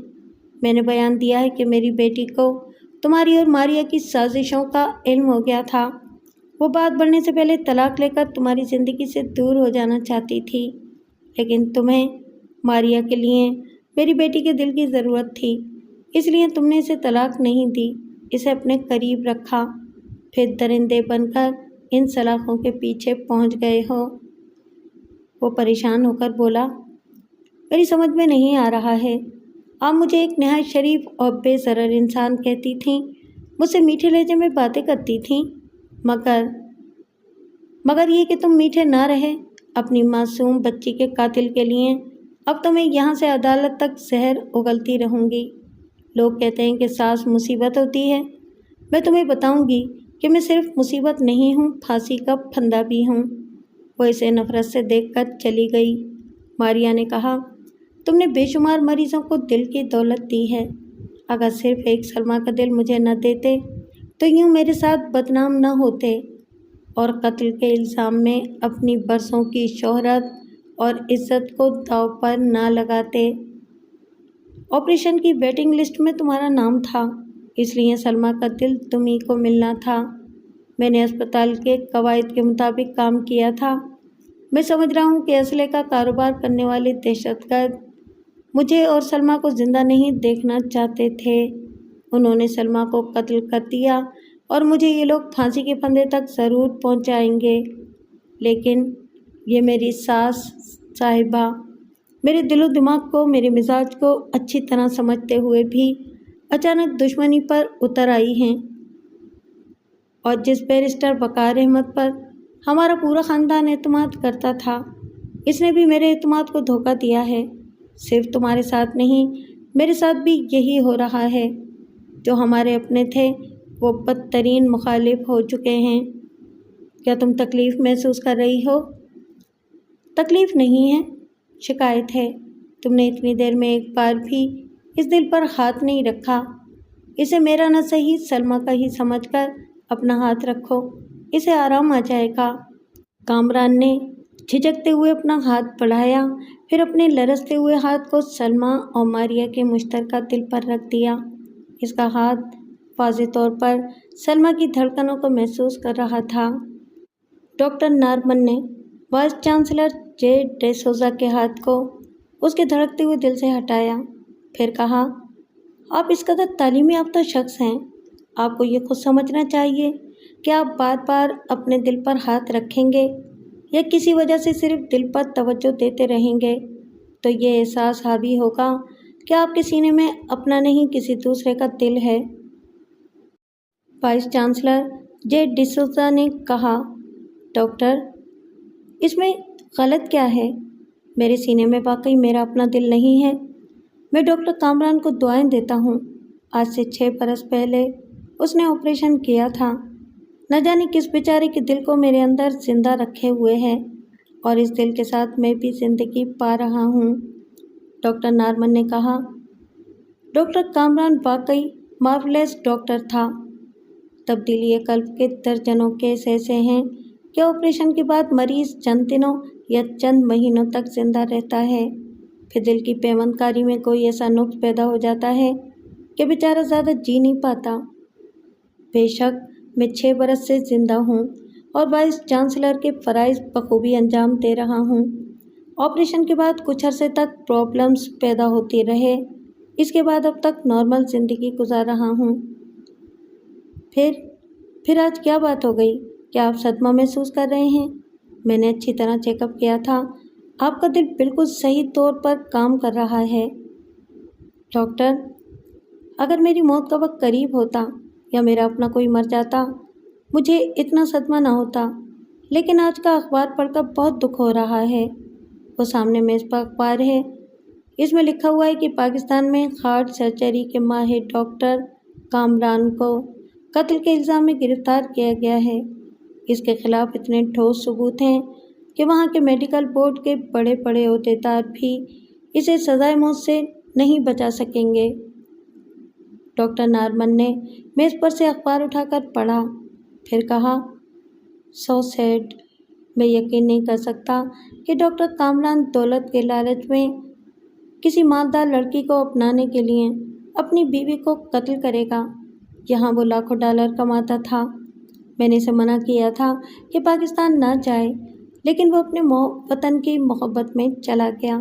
میں نے بیان دیا ہے کہ میری بیٹی کو تمہاری اور ماریا کی سازشوں کا علم ہو گیا تھا۔ وہ بات بڑھنے سے پہلے طلاق لے کر تمہاری زندگی سے دور ہو جانا چاہتی تھی، لیکن تمہیں ماریا کے لیے میری بیٹی کے دل کی ضرورت تھی، اس لیے تم نے اسے طلاق نہیں دی، اسے اپنے قریب رکھا، پھر درندے بن کر ان سلاخوں کے پیچھے پہنچ گئے ہو۔ وہ پریشان ہو کر بولا، میری سمجھ میں نہیں آ رہا ہے۔ آپ مجھے ایک نہایت شریف اور بے ضرر انسان کہتی تھیں، مجھ سے میٹھے لہجے میں باتیں کرتی تھیں، مگر یہ کہ تم میٹھے نہ رہے اپنی معصوم بچی کے قاتل کے لیے۔ اب تو میں یہاں سے عدالت تک زہر اگلتی رہوں گی۔ لوگ کہتے ہیں کہ ساس مصیبت ہوتی ہے، میں تمہیں بتاؤں گی کہ میں صرف مصیبت نہیں ہوں، پھانسی کا پھندا بھی ہوں۔ وہ اسے نفرت سے دیکھ کر چلی گئی۔ ماریا نے کہا، تم نے بے شمار مریضوں کو دل کی دولت دی ہے، اگر صرف ایک سلمیٰ کا دل مجھے نہ دیتے تو یوں میرے ساتھ بدنام نہ ہوتے اور قتل کے الزام میں اپنی برسوں کی شہرت اور عزت کو داؤ پر نہ لگاتے۔ آپریشن کی ویٹنگ لسٹ میں تمہارا نام تھا، اس لیے سلمیٰ کا دل تمہیں کو ملنا تھا۔ میں نے اسپتال کے قواعد کے مطابق کام کیا تھا۔ میں سمجھ رہا ہوں کہ اسلحے کا کاروبار کرنے والے دہشت گرد مجھے اور سلمیٰ کو زندہ نہیں دیکھنا چاہتے تھے۔ انہوں نے سلمیٰ کو قتل کر دیا اور مجھے یہ لوگ پھانسی کے پھندے تک ضرور پہنچائیں گے، لیکن یہ میری ساس صاحبہ میرے دل و دماغ کو، میرے مزاج کو اچھی طرح سمجھتے ہوئے بھی اچانک دشمنی پر اتر آئی ہیں، اور جس بیرسٹر وقار احمد پر ہمارا پورا خاندان اعتماد کرتا تھا، اس نے بھی میرے اعتماد کو دھوکہ دیا ہے۔ صرف تمہارے ساتھ نہیں، میرے ساتھ بھی یہی ہو رہا ہے۔ جو ہمارے اپنے تھے وہ بدترین مخالف ہو چکے ہیں۔ کیا تم تکلیف محسوس کر رہی ہو؟ تکلیف نہیں ہے، شکایت ہے۔ تم نے اتنی دیر میں ایک بار بھی اس دل پر ہاتھ نہیں رکھا۔ اسے میرا نہ صحیح سلمیٰ کا ہی سمجھ کر اپنا ہاتھ رکھو، اسے آرام آ جائے گا۔ کامران نے جھجکتے ہوئے اپنا ہاتھ بڑھایا، پھر اپنے لرزتے ہوئے ہاتھ کو سلمیٰ اور ماریا کے مشترکہ دل پر رکھ دیا۔ اس کا ہاتھ واضح طور پر سلمیٰ کی دھڑکنوں کو محسوس کر رہا تھا۔ ڈاکٹر نارمن نے وائس چانسلر جے ڈیسوزا کے ہاتھ کو اس کے دھڑکتے ہوئے دل سے ہٹایا، پھر کہا، آپ اس قدر تعلیم یافتہ شخص ہیں، آپ کو یہ خود سمجھنا چاہیے کہ آپ بار بار اپنے دل پر ہاتھ رکھیں گے یا کسی وجہ سے صرف دل پر توجہ دیتے رہیں گے تو یہ احساس حاوی ہوگا کہ آپ کے سینے میں اپنا نہیں کسی دوسرے کا دل ہے۔ وائس چانسلر جے ڈیسوزا نے کہا، ڈاکٹر، اس میں غلط کیا ہے؟ میرے سینے میں واقعی میرا اپنا دل نہیں ہے۔ میں ڈاکٹر کامران کو دعائیں دیتا ہوں۔ آج سے 6 برس پہلے اس نے آپریشن کیا تھا، نہ جانے کس بیچارے کے دل کو میرے اندر زندہ رکھے ہوئے ہے، اور اس دل کے ساتھ میں بھی زندگی پا رہا ہوں۔ ڈاکٹر نارمن نے کہا، ڈاکٹر کامران واقعی مارولس ڈاکٹر تھا۔ تبدیلی قلب کے درجنوں کیس ایسے ہیں کہ آپریشن کے بعد مریض چند دنوں یا چند مہینوں تک زندہ رہتا ہے، پھر دل کی پیوند کاری میں کوئی ایسا نقص پیدا ہو جاتا ہے کہ بیچارہ زیادہ جی نہیں پاتا۔ بے شک میں 6 برس سے زندہ ہوں اور وائس چانسلر کے فرائض بخوبی انجام دے رہا ہوں۔ آپریشن کے بعد کچھ عرصے تک پرابلمز پیدا ہوتی رہے، اس کے بعد اب تک نارمل زندگی گزار رہا ہوں۔ پھر آج کیا بات ہو گئی؟ کیا آپ صدمہ محسوس کر رہے ہیں؟ میں نے اچھی طرح چیک اپ کیا تھا، آپ کا دل بالکل صحیح طور پر کام کر رہا ہے۔ ڈاکٹر، اگر میری موت کا وقت قریب ہوتا یا میرا اپنا کوئی مر جاتا، مجھے اتنا صدمہ نہ ہوتا، لیکن آج کا اخبار پڑھ کر بہت دکھ ہو رہا ہے۔ وہ سامنے میز پر اخبار ہے، اس میں لکھا ہوا ہے کہ پاکستان میں ہارٹ سرجری کے ماہر ڈاکٹر کامران کو قتل کے الزام میں گرفتار کیا گیا ہے۔ اس کے خلاف اتنے ٹھوس ثبوت ہیں کہ وہاں کے میڈیکل بورڈ کے بڑے بڑے عہدیدار بھی اسے سزائے موت سے نہیں بچا سکیں گے۔ ڈاکٹر نارمن نے میز پر سے اخبار اٹھا کر پڑھا، پھر کہا، سو سیڈ، میں یقین نہیں کر سکتا کہ ڈاکٹر کامران دولت کے لالچ میں کسی مالدار لڑکی کو اپنانے کے لیے اپنی بیوی کو قتل کرے گا۔ یہاں وہ لاکھوں ڈالر کماتا تھا۔ میں نے اسے منع کیا تھا کہ پاکستان نہ جائے، لیکن وہ اپنے وطن کی محبت میں چلا گیا۔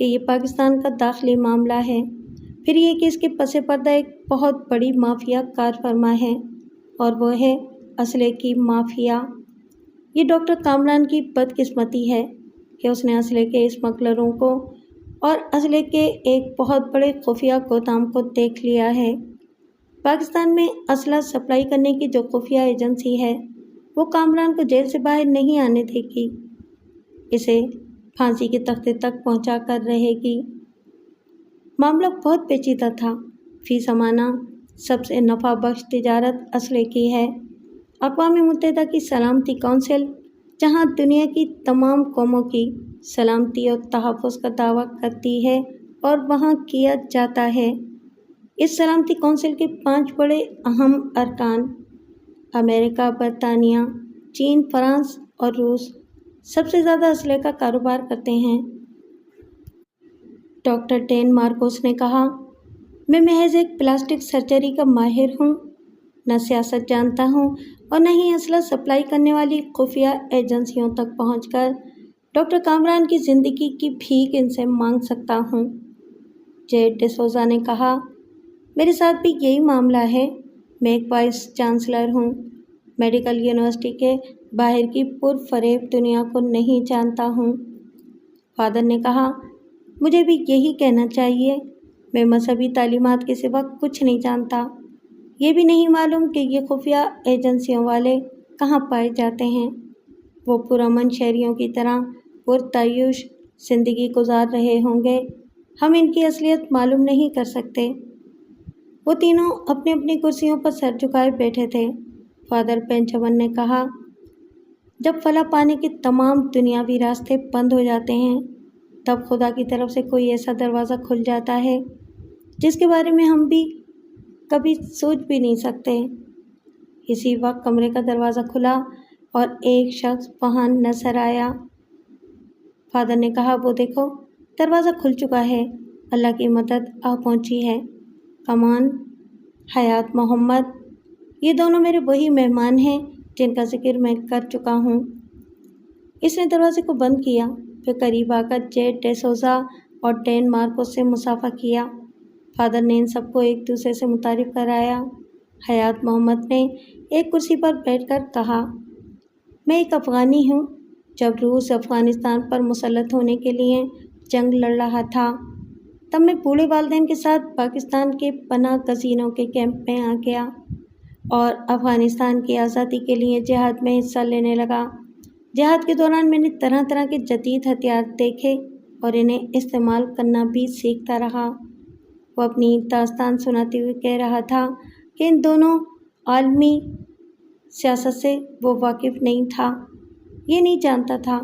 کہ یہ پاکستان کا داخلی معاملہ ہے، پھر یہ کہ اس کے پس پردہ ایک بہت بڑی مافیا کار فرما ہے اور وہ ہے اسلحے کی مافیا۔ یہ ڈاکٹر کامران کی بدقسمتی ہے کہ اس نے اسلحے کے اسمگلروں کو اور اسلحے کے ایک بہت بڑے خفیہ گودام کو دیکھ لیا ہے۔ پاکستان میں اسلحہ سپلائی کرنے کی جو خفیہ ایجنسی ہے وہ کامران کو جیل سے باہر نہیں آنے دے گی، اسے پھانسی کے تختے تک پہنچا کر رہے گی۔ معاملہ بہت پیچیدہ تھا۔ فی زمانہ سب سے نفع بخش تجارت اسلحے کی ہے۔ اقوام متحدہ کی سلامتی کونسل، جہاں دنیا کی تمام قوموں کی سلامتی اور تحفظ کا دعویٰ کرتی ہے اور وہاں کیا جاتا ہے، اس سلامتی کونسل کے 5 بڑے اہم ارکان امریکہ، برطانیہ، چین، فرانس اور روس سب سے زیادہ اسلحے کا کاروبار کرتے ہیں۔ ڈاکٹر ڈین مارکوس نے کہا، میں محض ایک پلاسٹک سرجری کا ماہر ہوں، نہ سیاست جانتا ہوں اور نہ ہی اسلحہ سپلائی کرنے والی خفیہ ایجنسیوں تک پہنچ کر ڈاکٹر کامران کی زندگی کی بھیک ان سے مانگ سکتا ہوں۔ جیڈ ڈسوزا نے کہا، میرے ساتھ بھی یہی معاملہ ہے۔ میں ایک وائس چانسلر ہوں، میڈیکل یونیورسٹی کے باہر کی پرفریب دنیا کو نہیں جانتا ہوں۔ فادر نے کہا، مجھے بھی یہی کہنا چاہیے، میں مذہبی تعلیمات کے سوا کچھ نہیں جانتا۔ یہ بھی نہیں معلوم کہ یہ خفیہ ایجنسیوں والے کہاں پائے جاتے ہیں۔ وہ پرامن شہریوں کی طرح پرتعیش زندگی گزار رہے ہوں گے، ہم ان کی اصلیت معلوم نہیں کر سکتے۔ وہ تینوں اپنی اپنی کرسیوں پر سر جھکائے بیٹھے تھے۔ فادر بینجمن نے کہا، جب فلاح پانے کے تمام دنیاوی راستے بند ہو جاتے ہیں، تب خدا کی طرف سے کوئی ایسا دروازہ کھل جاتا ہے جس کے بارے میں ہم بھی کبھی سوچ بھی نہیں سکتے۔ اسی وقت کمرے کا دروازہ کھلا اور ایک شخص وہاں نظر آیا۔ فادر نے کہا، وہ دیکھو، دروازہ کھل چکا ہے، اللہ کی مدد آ پہنچی ہے۔ کمان حیات محمد، یہ دونوں میرے وہی مہمان ہیں جن کا ذکر میں کر چکا ہوں۔ اس نے دروازے کو بند کیا، پھر قریب آ کر جیڈ ڈیسوزا اور ڈین مارکوس سے مصافحہ کیا۔ فادر نے ان سب کو ایک دوسرے سے متعارف کرایا۔ حیات محمد نے ایک کرسی پر بیٹھ کر کہا، میں ایک افغانی ہوں۔ جب روس افغانستان پر مسلط ہونے کے لیے جنگ لڑ رہا تھا، تب میں بوڑھے والدین کے ساتھ پاکستان کے پناہ گزینوں کے کیمپ میں آ گیا اور افغانستان کی آزادی کے لیے جہاد میں حصہ لینے لگا۔ جہاد کے دوران میں نے طرح طرح کے جدید ہتھیار دیکھے اور انہیں استعمال کرنا بھی سیکھتا رہا۔ وہ اپنی داستان سناتے ہوئے کہہ رہا تھا کہ ان دونوں عالمی سیاست سے وہ واقف نہیں تھا۔ یہ نہیں جانتا تھا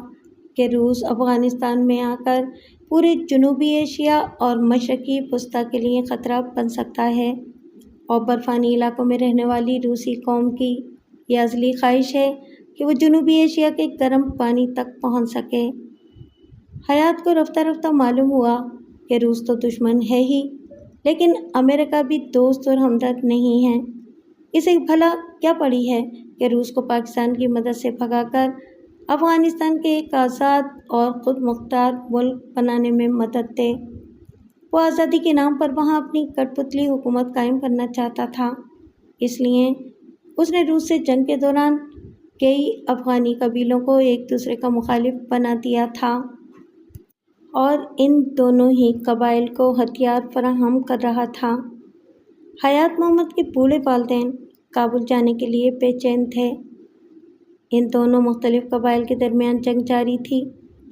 کہ روس افغانستان میں آ کر پورے جنوبی ایشیا اور مشرقی وسطیٰ کے لیے خطرہ بن سکتا ہے، اور برفانی علاقوں میں رہنے والی روسی قوم کی یہ ازلی خواہش ہے کہ وہ جنوبی ایشیا کے گرم پانی تک پہنچ سکے۔ حیات کو رفتہ رفتہ معلوم ہوا کہ روس تو دشمن ہے ہی، لیکن امریکہ بھی دوست اور ہمدرد نہیں ہے۔ اسے بھلا کیا پڑی ہے کہ روس کو پاکستان کی مدد سے بھگا کر افغانستان کے ایک آزاد اور خود مختار ملک بنانے میں مدد دے۔ وہ آزادی کے نام پر وہاں اپنی کٹ پتلی حکومت قائم کرنا چاہتا تھا، اس لیے اس نے روس سے جنگ کے دوران کئی افغانی قبیلوں کو ایک دوسرے کا مخالف بنا دیا تھا اور ان دونوں ہی قبائل کو ہتھیار فراہم کر رہا تھا۔ حیات محمد کے بوڑھے والدین کابل جانے کے لیے بے چین تھے۔ ان دونوں مختلف قبائل کے درمیان جنگ جاری تھی۔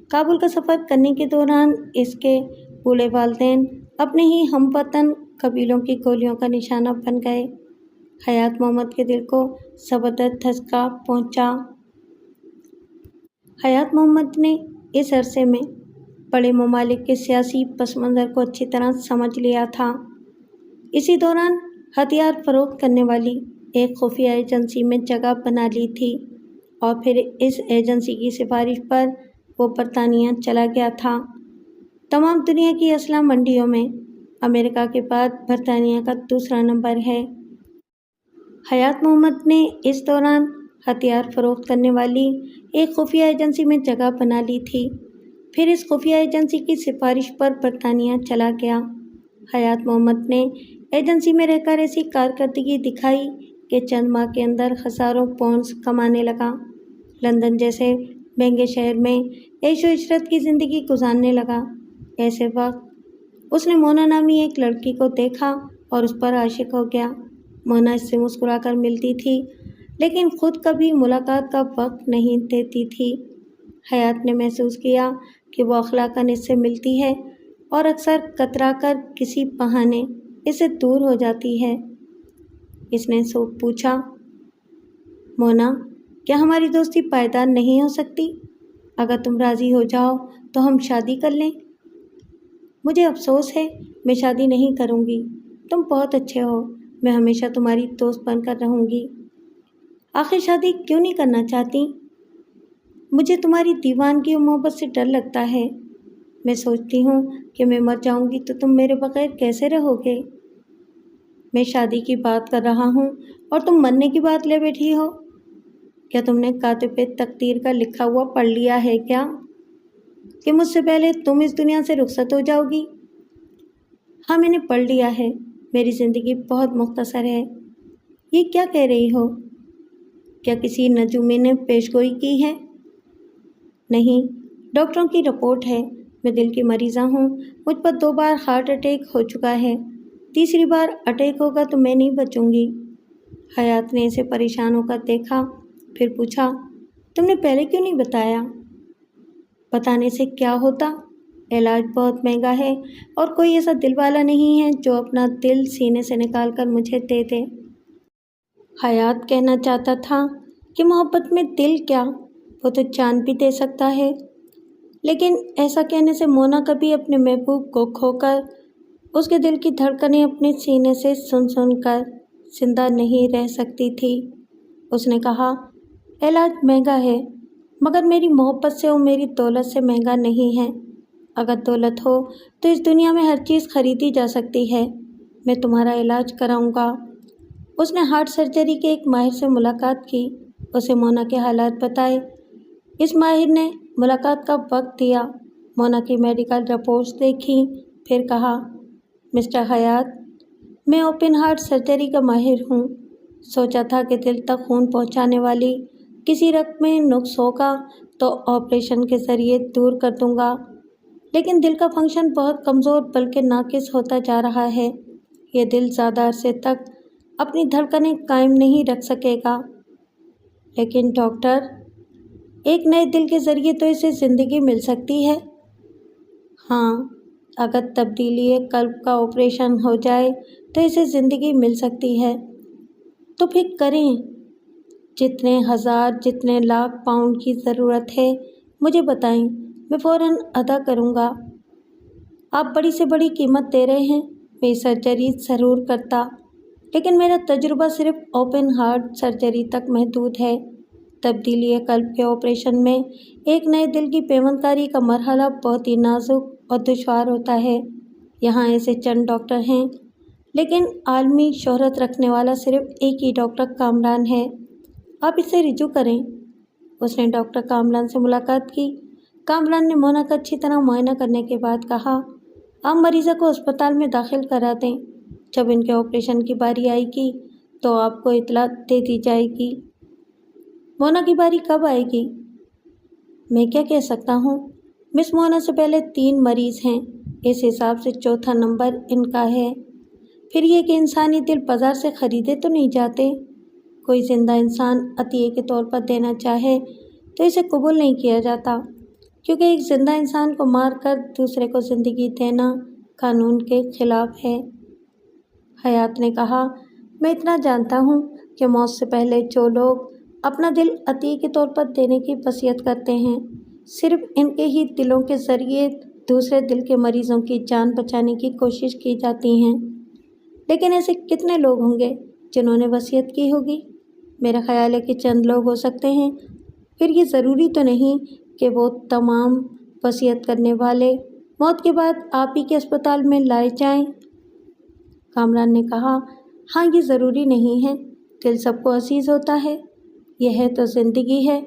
کابل کا سفر کرنے کے دوران اس کے بوڑھے والدین اپنے ہی ہم وطن قبیلوں کی گولیوں کا نشانہ بن گئے۔ حیات محمد کے دل کو زبردست دھچکا پہنچا۔ حیات محمد نے اس عرصے میں بڑے ممالک کے سیاسی پس منظر کو اچھی طرح سمجھ لیا تھا۔ اسی دوران ہتھیار فروخت کرنے والی ایک خفیہ ایجنسی میں جگہ بنا لی تھی اور پھر اس ایجنسی کی سفارش پر وہ برطانیہ چلا گیا تھا۔ تمام دنیا کی اسلحہ منڈیوں میں امریکہ کے بعد برطانیہ کا دوسرا نمبر ہے۔ حیات محمد نے اس دوران ہتھیار فروخت کرنے والی ایک خفیہ ایجنسی میں جگہ بنا لی تھی۔ پھر اس خفیہ ایجنسی کی سفارش پر برطانیہ چلا گیا۔ حیات محمد نے ایجنسی میں رہ کر ایسی کارکردگی دکھائی کہ چند ماہ کے اندر ہزاروں پاؤنڈز کمانے لگا۔ لندن جیسے مہنگے شہر میں عیش و عشرت کی زندگی گزارنے لگا۔ ایسے وقت اس نے مونا نامی ایک لڑکی کو دیکھا اور اس پر عاشق ہو گیا۔ مونا اس سے مسکرا کر ملتی تھی لیکن خود کبھی ملاقات کا وقت نہیں دیتی تھی۔ حیات نے محسوس کیا کہ وہ اخلاقاً اس سے ملتی ہے اور اکثر کترا کر کسی بہانے اس سے دور ہو جاتی ہے۔ اس نے پوچھا، مونا، کیا ہماری دوستی پائیدار نہیں ہو سکتی؟ اگر تم راضی ہو جاؤ تو ہم شادی کر لیں۔ مجھے افسوس ہے، میں شادی نہیں کروں گی۔ تم بہت اچھے ہو، میں ہمیشہ تمہاری دوست بن کر رہوں گی۔ آخر شادی کیوں نہیں کرنا چاہتی؟ مجھے تمہاری دیوانگی اور محبت سے ڈر لگتا ہے۔ میں سوچتی ہوں کہ میں مر جاؤں گی تو تم میرے بغیر کیسے رہو گے؟ میں شادی کی بات کر رہا ہوں اور تم مرنے کی بات لے بیٹھی ہو۔ کیا تم نے کاتب تقدیر کا لکھا ہوا پڑھ لیا ہے کیا کہ مجھ سے پہلے تم اس دنیا سے رخصت ہو جاؤ گی؟ ہاں، میں نے پڑھ لیا ہے۔ میری زندگی بہت مختصر ہے۔ یہ کیا کہہ رہی ہو؟ کیا کسی نجومی نے پیشگوئی کی ہے؟ نہیں، ڈاکٹروں کی رپورٹ ہے۔ میں دل کی مریضہ ہوں۔ مجھ پر 2 بار ہارٹ اٹیک ہو چکا ہے۔ تیسری بار اٹیک ہوگا تو میں نہیں بچوں گی۔ حیات نے اسے پریشان ہو کر دیکھا، پھر پوچھا، تم نے پہلے کیوں نہیں بتایا؟ بتانے سے کیا ہوتا؟ علاج بہت مہنگا ہے اور کوئی ایسا دل والا نہیں ہے جو اپنا دل سینے سے نکال کر مجھے دے دے۔ حیات کہنا چاہتا تھا کہ محبت میں دل کیا، وہ تو جان بھی دے سکتا ہے، لیکن ایسا کہنے سے مونا کبھی اپنے محبوب کو کھو کر اس کے دل کی دھڑکنیں اپنے سینے سے سن کر زندہ نہیں رہ سکتی تھی۔ اس نے کہا، علاج مہنگا ہے مگر میری محبت سے اور میری دولت سے مہنگا نہیں ہے۔ اگر دولت ہو تو اس دنیا میں ہر چیز خریدی جا سکتی ہے۔ میں تمہارا علاج کراؤں گا۔ اس نے ہارٹ سرجری کے ایک ماہر سے ملاقات کی، اسے مونا کے حالات بتائے۔ اس ماہر نے ملاقات کا وقت دیا، مونا کی میڈیکل رپورٹس دیکھیں، پھر کہا، مسٹر حیات، میں اوپن ہارٹ سرجری کا ماہر ہوں۔ سوچا تھا کہ دل تک خون پہنچانے والی کسی رگ میں نقص ہوگا تو آپریشن کے ذریعے دور کر دوں گا، لیکن دل کا فنکشن بہت کمزور بلکہ ناقص ہوتا جا رہا ہے۔ یہ دل زیادہ عرصے تک اپنی دھڑکنیں قائم نہیں رکھ سکے گا۔ لیکن ڈاکٹر، ایک نئے دل کے ذریعے تو اسے زندگی مل سکتی ہے۔ ہاں، اگر تبدیلی قلب کا آپریشن ہو جائے تو اسے زندگی مل سکتی ہے۔ تو پھر کریں۔ جتنے ہزار، جتنے لاکھ پاؤنڈ کی ضرورت ہے مجھے بتائیں، میں فوراً ادا کروں گا۔ آپ بڑی سے بڑی قیمت دے رہے ہیں، میں سرجری ضرور کرتا، لیکن میرا تجربہ صرف اوپن ہارٹ سرجری تک محدود ہے۔ تبدیلی قلب کے آپریشن میں ایک نئے دل کی پیوند کاری کا مرحلہ بہت ہی نازک اور دشوار ہوتا ہے۔ یہاں ایسے چند ڈاکٹر ہیں، لیکن عالمی شہرت رکھنے والا صرف ایک ہی ڈاکٹر کامران ہے۔ آپ اس سے رجوع کریں۔ اس نے ڈاکٹر کامران سے ملاقات کی۔ کامران نے مونا کا اچھی طرح معائنہ کرنے کے بعد کہا، آپ مریضہ کو اسپتال میں داخل کرا دیں۔ جب ان کے آپریشن کی باری آئے گی تو آپ کو اطلاع دے دی جائے گی۔ مونا کی باری کب آئے گی؟ میں کیا کہہ سکتا ہوں؟ مس مونا سے پہلے 3 مریض ہیں، اس حساب سے چوتھا نمبر ان کا ہے۔ پھر یہ کہ انسانی دل بازار سے خریدے تو نہیں جاتے۔ کوئی زندہ انسان عطیے کے طور پر دینا چاہے تو اسے قبول نہیں کیا جاتا، کیونکہ ایک زندہ انسان کو مار کر دوسرے کو زندگی دینا قانون کے خلاف ہے۔ حیات نے کہا، میں اتنا جانتا ہوں کہ موت سے پہلے جو لوگ اپنا دل عطیے کے طور پر دینے کی وصیت کرتے ہیں، صرف ان کے ہی دلوں کے ذریعے دوسرے دل کے مریضوں کی جان بچانے کی کوشش کی جاتی ہیں۔ لیکن ایسے کتنے لوگ ہوں گے جنہوں نے وصیت کی ہوگی؟ میرا خیال ہے کہ چند لوگ ہو سکتے ہیں۔ پھر یہ ضروری تو نہیں کہ وہ تمام وصیت کرنے والے موت کے بعد آپ ہی کے اسپتال میں لائے جائیں۔ کامران نے کہا، ہاں، یہ ضروری نہیں ہے۔ دل سب کو عزیز ہوتا ہے۔ یہ ہے تو زندگی ہے۔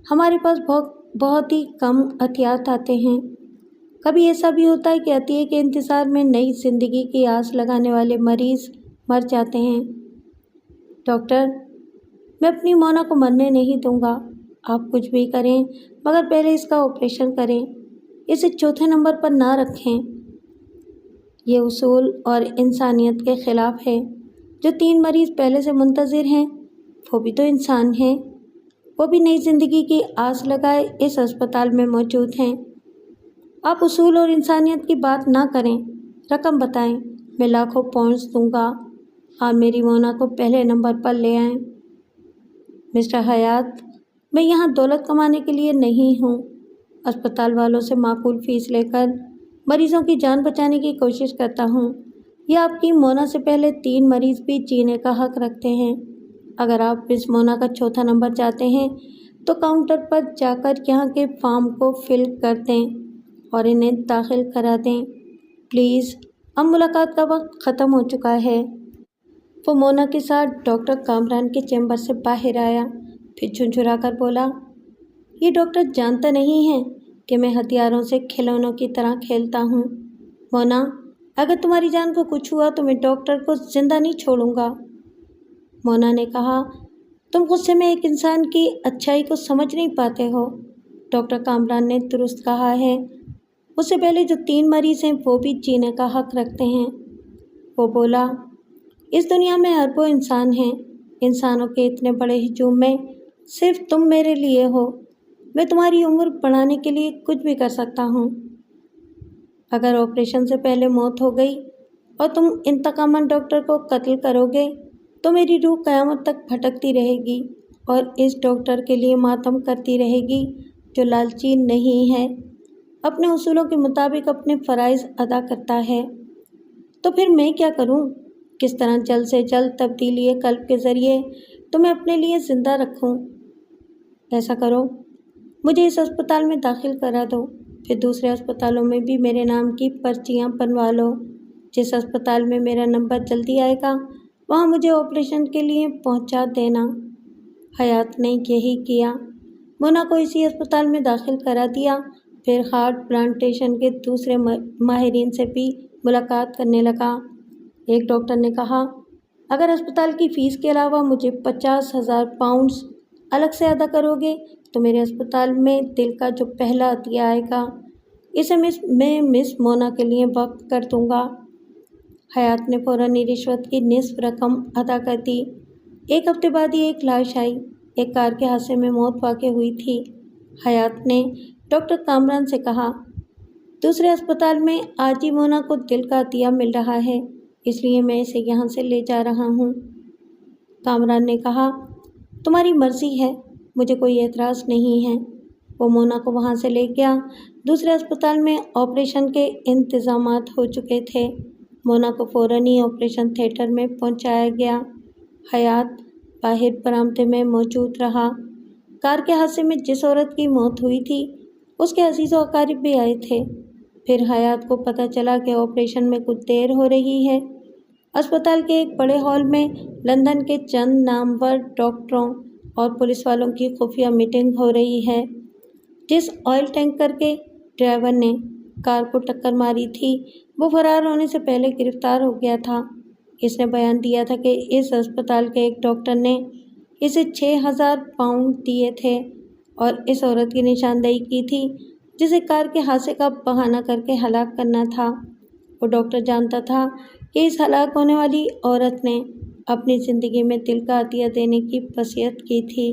ہمارے پاس بہت بہت ہی کم عطیات آتے ہیں۔ کبھی ایسا بھی ہوتا ہے کہ عطیے کے انتظار میں نئی زندگی کی آس لگانے والے مریض مر جاتے ہیں۔ ڈاکٹر، میں اپنی مونا کو مرنے نہیں دوں گا۔ آپ کچھ بھی کریں مگر پہلے اس کا آپریشن کریں، اسے چوتھے نمبر پر نہ رکھیں۔ یہ اصول اور انسانیت کے خلاف ہے۔ جو 3 مریض پہلے سے منتظر ہیں وہ بھی تو انسان ہیں، وہ بھی نئی زندگی کی آس لگائے اس اسپتال میں موجود ہیں۔ آپ اصول اور انسانیت کی بات نہ کریں، رقم بتائیں، میں لاکھوں پاؤنڈز دوں گا، آپ میری مونا کو پہلے نمبر پر لے آئیں۔ مسٹر حیات، میں یہاں دولت کمانے کے لیے نہیں ہوں۔ اسپتال والوں سے معقول فیس لے کر مریضوں کی جان بچانے کی کوشش کرتا ہوں۔ یہ آپ کی مونا سے پہلے 3 مریض بھی جینے کا حق رکھتے ہیں۔ اگر آپ اس مونا کا چوتھا نمبر چاہتے ہیں تو کاؤنٹر پر جا کر یہاں کے فارم کو فل کر دیں اور انہیں داخل کرا دیں۔ پلیز، اب ملاقات کا وقت ختم ہو چکا ہے۔ وہ مونا کے ساتھ ڈاکٹر کامران کے چیمبر سے باہر آیا، پھر جھنجھلا کر بولا، یہ ڈاکٹر جانتا نہیں ہے کہ میں ہتھیاروں سے کھلونوں کی طرح کھیلتا ہوں۔ مونا، اگر تمہاری جان کو کچھ ہوا تو میں ڈاکٹر کو زندہ نہیں چھوڑوں گا۔ مونا نے کہا، تم غصے میں ایک انسان کی اچھائی کو سمجھ نہیں پاتے ہو۔ ڈاکٹر کامران نے درست کہا ہے، اس سے پہلے جو 3 مریض ہیں وہ بھی جینے کا حق رکھتے ہیں۔ وہ بولا، اس دنیا میں اربوں انسان ہیں، انسانوں کے اتنے بڑے ہجوم میں صرف تم میرے لیے ہو۔ میں تمہاری عمر بڑھانے کے لیے کچھ بھی کر سکتا ہوں۔ اگر آپریشن سے پہلے موت ہو گئی اور تم انتقاماً ڈاکٹر کو قتل کرو گے تو میری روح قیامت تک بھٹکتی رہے گی اور اس ڈاکٹر کے لیے ماتم کرتی رہے گی جو لالچی نہیں ہے، اپنے اصولوں کے مطابق اپنے فرائض ادا کرتا ہے۔ تو پھر میں کیا کروں؟ کس طرح جلد سے جلد تبدیلی قلب کے ذریعے تمہیں اپنے لیے زندہ رکھوں؟ ایسا کرو، مجھے اس اسپتال میں داخل کرا دو، پھر دوسرے اسپتالوں میں بھی میرے نام کی پرچیاں بنوا لو۔ جس اسپتال میں میرا نمبر جلدی آئے گا وہاں مجھے آپریشن کے لیے پہنچا دینا۔ حیات نے یہی کیا، مونا کو اسی اسپتال میں داخل کرا دیا، پھر ہارٹ پلانٹیشن کے دوسرے ماہرین سے بھی ملاقات کرنے لگا۔ ایک ڈاکٹر نے کہا، اگر اسپتال کی فیس کے علاوہ مجھے 50,000 پاؤنڈز الگ سے ادا کرو گے تو میرے اسپتال میں دل کا جو پہلا عطیہ آئے گا اسے میں مس مونا کے لیے وقف کر دوں گا۔ حیات نے فوراً رشوت کی نصف رقم ادا کر دی۔ 1 ہفتے بعد ہی ایک لاش آئی، ایک کار کے حادثے میں موت واقع ہوئی تھی۔ حیات نے ڈاکٹر کامران سے کہا، دوسرے اسپتال میں آج ہی مونا کو دل کا عطیہ مل رہا ہے، اس لیے میں اسے یہاں سے لے جا رہا ہوں۔ کامران نے کہا، تمہاری مرضی ہے، مجھے کوئی اعتراض نہیں ہے۔ وہ مونا کو وہاں سے لے گیا۔ دوسرے اسپتال میں آپریشن کے انتظامات ہو چکے تھے۔ مونا کو فوراً ہی آپریشن تھیٹر میں پہنچایا گیا۔ حیات باہر برآمدے میں موجود رہا۔ کار کے حادثے میں جس عورت کی موت ہوئی تھی اس کے عزیز و اقارب بھی آئے تھے۔ پھر حیات کو پتہ چلا کہ آپریشن میں کچھ دیر ہو رہی ہے۔ اسپتال کے ایک بڑے ہال میں لندن کے چند نامور ڈاکٹروں اور پولیس والوں کی خفیہ میٹنگ ہو رہی ہے۔ جس آئل ٹینکر کے ڈرائیور نے کار کو ٹکر ماری تھی وہ فرار ہونے سے پہلے گرفتار ہو گیا تھا۔ اس نے بیان دیا تھا کہ اس اسپتال کے ایک ڈاکٹر نے اسے 6,000 پاؤنڈ دیے تھے اور اس عورت کی نشاندہی کی تھی جسے کار کے حادثے کا بہانہ کر کے ہلاک کرنا تھا۔ وہ ڈاکٹر جانتا تھا کہ اس ہلاک ہونے والی عورت نے اپنی زندگی میں دل کا عطیہ دینے کی وصیت کی تھی۔